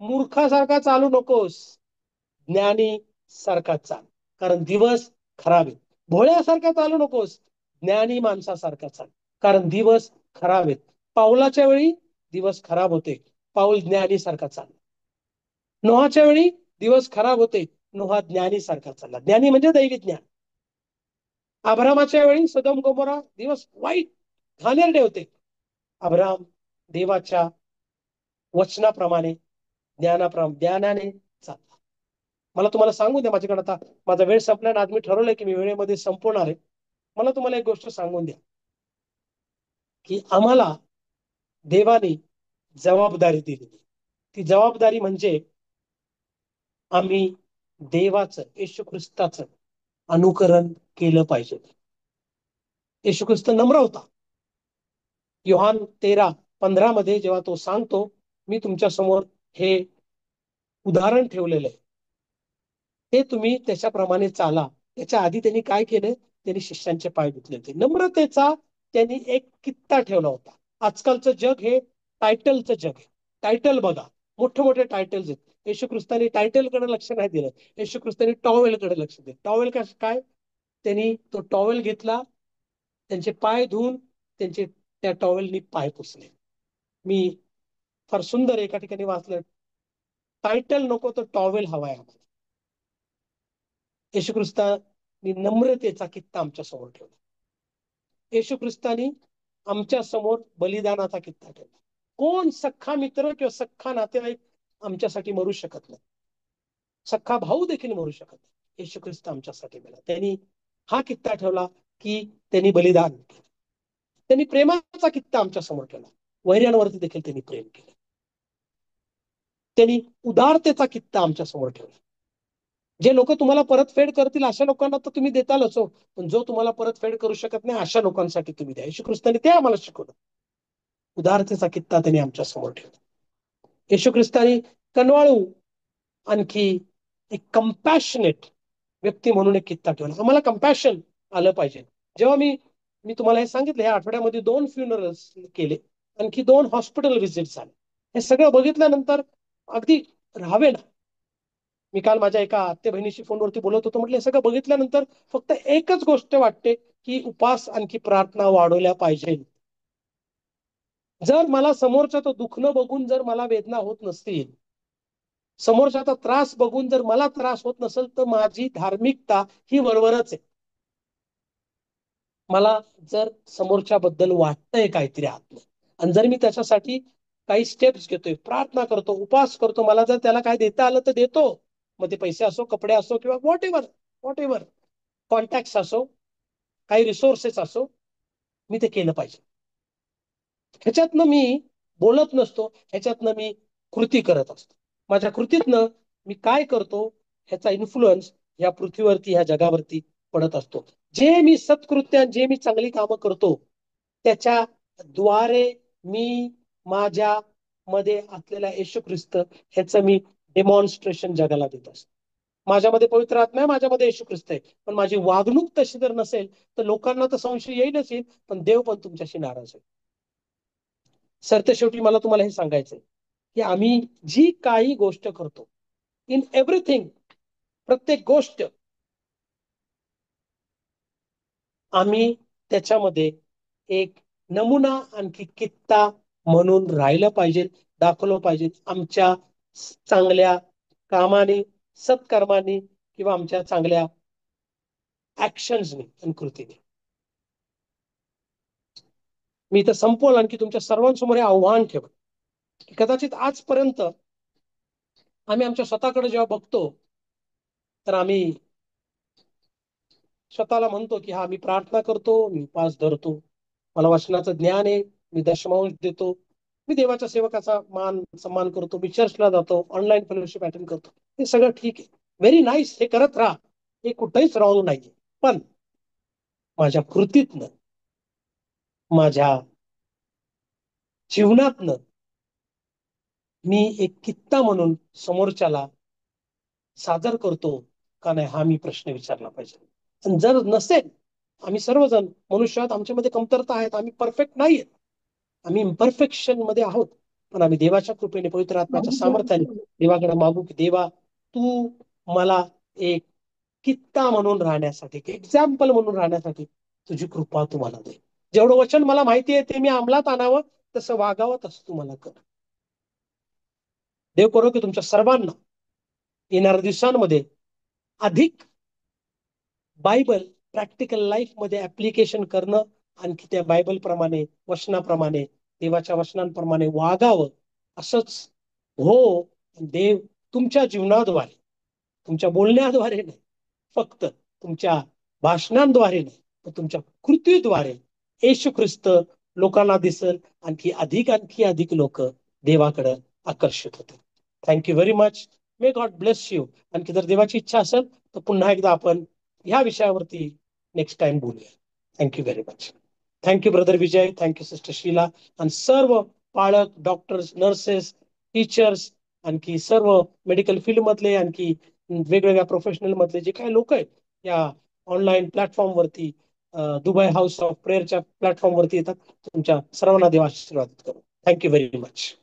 मूर्खासारखा चालू नकोस, ज्ञानी सारखा चाल, कारण दिवस खराब आहे. भोळ्यासारखा चालू नकोस, ज्ञानी माणसासारखा चाल, कारण दिवस खराब आहेत. पाऊलाच्या वेळी दिवस खराब होते, पाऊल ज्ञानी सारखा चाल. नोहाच्या वेळी दिवस खराब होते, नोहा ज्ञानी सारखा चालला. ज्ञानी म्हणजे दैवी ज्ञान. अब्रामाच्या वेळी सदोम गोमोरा दिवस वाईट घाणेरडे होते, अब्राम देवाच्या वचनाप्रमाणे ज्ञानाने चालला. मला तुम्हाला सांगून द्या, माझ्याकडे आता माझा वेळ संपला आणि आज मी ठरवलंय की मी वेळेमध्ये संपवणार आहे. मला तुम्हाला एक गोष्ट सांगून द्या की आम्हाला देवाने जबाबदारी दिली. ती जबाबदारी म्हणजे आम्ही देवाचं, येशू ख्रिस्ताचं अनुकरण केलं पाहिजे. येशू ख्रिस्त नम्र होता. योहान 13:15 मध्ये जेव्हा तो सांगतो, मी तुमच्या समोर हे उदाहरण ठेवलेलं आहे, ते तुम्ही त्याच्याप्रमाणे चाला. त्याच्या आधी त्यांनी काय केलं, त्यांनी शिष्यांचे पाय धुतले होते. नम्रतेचा त्यांनी एक कित्ता ठेवला होता. आजकालचं जग हे टायटलचं जग आहे. टायटल बघा, मोठे मोठे टायटल्स आहेत. येशू ख्रिस्तानी टायटलकडे लक्ष नाही दिलं, येशू ख्रिस्तानी टॉवेलकडे लक्ष दिलं. टॉवेल काय, त्यांनी तो टॉवेल घेतला, त्यांचे पाय धुवून त्यांचे त्या टॉवेलनी पाय पुसले. मी फार सुंदर एका ठिकाणी वाचलं, टायटल नको तर टॉवेल हवाय आम्हाला. येशू ख्रिस्तानी नम्रतेचा कित्ता आमच्या समोर ठेवला. येशू ख्रिस्तानी आमच्या समोर बलिदानाचा कित्ता ठेवला. कोण सख्खा मित्र किंवा सख्खा नातेवाईक आमच्यासाठी मरू शकत नाही, सख्खा भाऊ देखील मरू शकत नाही. येशू ख्रिस्त आमच्यासाठी मेला. त्यांनी हा कित्ता ठेवला की त्यांनी बलिदान केलं. त्यांनी प्रेमाचा कित्ता आमच्या समोर ठेवला, वैऱ्यांवरती देखील त्यांनी प्रेम केलं. त्यांनी उदारतेचा कित्ता आमच्या समोर ठेवला. जे लोक तुम्हाला परतफेड करतील अशा लोकांना तर तुम्ही देतालच हो, पण जो तुम्हाला परतफेड करू शकत नाही अशा लोकांसाठी तुम्ही द्या. येशू ख्रिस्ताने ते आम्हाला शिकवलं. उदारतेचा कित्ता त्यांनी आमच्या समोर ठेवला. येशू ख्रिस्तानी कनवाळू आणखी एक कंपॅशनेट व्यक्ती म्हणून एक कित्ता ठेवला. आम्हाला कंपॅशन आलं पाहिजे. जेव्हा मी मी तुम्हाला हे सांगितलं, या आठवड्यामध्ये 2 फ्युनरल्स केले, आणखी 2 हॉस्पिटल व्हिजिट झाले. हे सगळं बघितल्यानंतर अगदी राहावे ना. मी काल माझ्या एका आत्ते बहिणीशी फोनवरती बोलत होतो, म्हटलं हे सगळं बघितल्यानंतर फक्त एकच गोष्ट वाटते की उपास आणखी प्रार्थना वाढवल्या पाहिजे. जर मला समोरच्या तो दुखणं बघून जर मला वेदना होत नसतील, समोरच्याचा त्रास बघून जर मला त्रास होत नसेल, तर माझी धार्मिकता ही वरवरच आहे. मला जर समोरच्या बद्दल वाटतंय काहीतरी आत्म, आणि जर मी त्याच्यासाठी काही स्टेप्स घेतोय, प्रार्थना करतो, उपास करतो, मला जर त्याला काय देता आलं तर देतो. मग ते पैसे असो, कपडे असो, किंवा व्हॉट एव्हर कॉन्टॅक्ट असो, काही रिसोर्सेस असो, मी ते केलं पाहिजे. ह्याच्यातनं मी बोलत नसतो, ह्याच्यातनं मी कृती करत असतो. माझ्या कृतीतनं मी काय करतो ह्याचा इन्फ्लुअन्स या पृथ्वीवरती, ह्या जगावरती पडत असतो. जे मी सत्कृत्य, जे मी चांगली कामं करतो, त्याच्या द्वारे मी माझ्या मध्ये असलेला येशू ख्रिस्त ह्याचं मी डेमॉन्स्ट्रेशन जगाला देत असतो. माझ्यामध्ये पवित्र आत्मा आहे, माझ्यामध्ये येशू ख्रिस्त आहे, पण माझी वागणूक तशी जर नसेल तर लोकांना तर संशय येईलच येईल, पण देव पण तुमच्याशी नाराज आहे. सरते शेवटी मला तुम्हाला हे सांगायचंय की आम्ही जी काही गोष्ट करतो, इन एव्हरीथिंग, प्रत्येक गोष्ट आम्ही त्याच्यामध्ये एक नमुना आणखी कित्ता म्हणून राहिलं पाहिजे, दाखवलं पाहिजे आमच्या चांगल्या कामाने, सत्कर्माने किंवा आमच्या चांगल्या ऍक्शन्सने आणि कृतीने. मी इथं संपवलं. आणखी तुमच्या सर्वांसमोर हे आव्हान ठेवलं की कदाचित आजपर्यंत आम्ही आमच्या स्वतःकडे जेव्हा बघतो तर आम्ही स्वतःला म्हणतो की हा मी प्रार्थना करतो, मी उपास धरतो, मला वचनाचं ज्ञान आहे, मी दशमांश देतो, मी देवाच्या सेवकाचा मान सन्मान करतो, मी चर्चला जातो, ऑनलाईन फेलोशिप अटेंड करतो. हे सगळं ठीक आहे, व्हेरी नाईस, हे करत राहा, हे कुठेच रॉंग नाहीये. पण माझ्या कृतीतनं, माझ्या जीवनातनं मी एक कित्ता म्हणून समोरच्याला सादर करतो का नाही, हा मी प्रश्न विचारला पाहिजे. आणि जर नसेल, आम्ही सर्वजण मनुष्य आहोत, आमच्यामध्ये कमतरता आहेत, आम्ही परफेक्ट नाहीये, आम्ही इम्परफेक्शन मध्ये आहोत, पण आम्ही देवाच्या कृपेने, पवित्र आत्म्याच्या सामर्थ्याने देवाकडे मागू की देवा, तू मला एक कित्ता म्हणून राहण्यासाठी, एक्झाम्पल म्हणून राहण्यासाठी तुझी कृपा तुम्हाला दे. जेवढं वचन मला माहिती आहे ते मी अंमलात आणावं, तसं वागावं, तसं तुम्हाला कर. देव करो की तुमच्या सर्वांना येणाऱ्या दिवसांमध्ये अधिक बायबल प्रॅक्टिकल लाईफ मध्ये ऍप्लिकेशन करणं, आणखी त्या बायबल प्रमाणे, वचनाप्रमाणे, देवाच्या वचनांप्रमाणे वागावं, असंच हो. देव तुमच्या जीवनाद्वारे, तुमच्या बोलण्याद्वारे नाही, फक्त तुमच्या भाषणांद्वारे नाही, तर तुमच्या कृतीद्वारे येशू ख्रिस्त लोकांना दिसल, आणखी अधिक लोक देवाकडे आकर्षित होतील. Thank you very much. May God bless you. आणखी जर देवाची इच्छा असेल तर पुन्हा एकदा आपण ह्या विषयावरती नेक्स्ट टाइम बोलूया. Thank you very much. Thank you brother Vijay, thank you sister Sheela, आणि सर्व पालक, डॉक्टर्स, नर्सेस, टीचर्स, आणखी सर्व मेडिकल फील्ड मधले, आणखी वेगवेगळ्या प्रोफेशनल मधले जे काही लोक आहेत या ऑनलाईन प्लॅटफॉर्म वरती, दुबई हाऊस ऑफ प्रेयरच्या प्लॅटफॉर्म वरती येतात, तुमच्या सर्वांना देव आशीर्वाद करो. Thank you very much.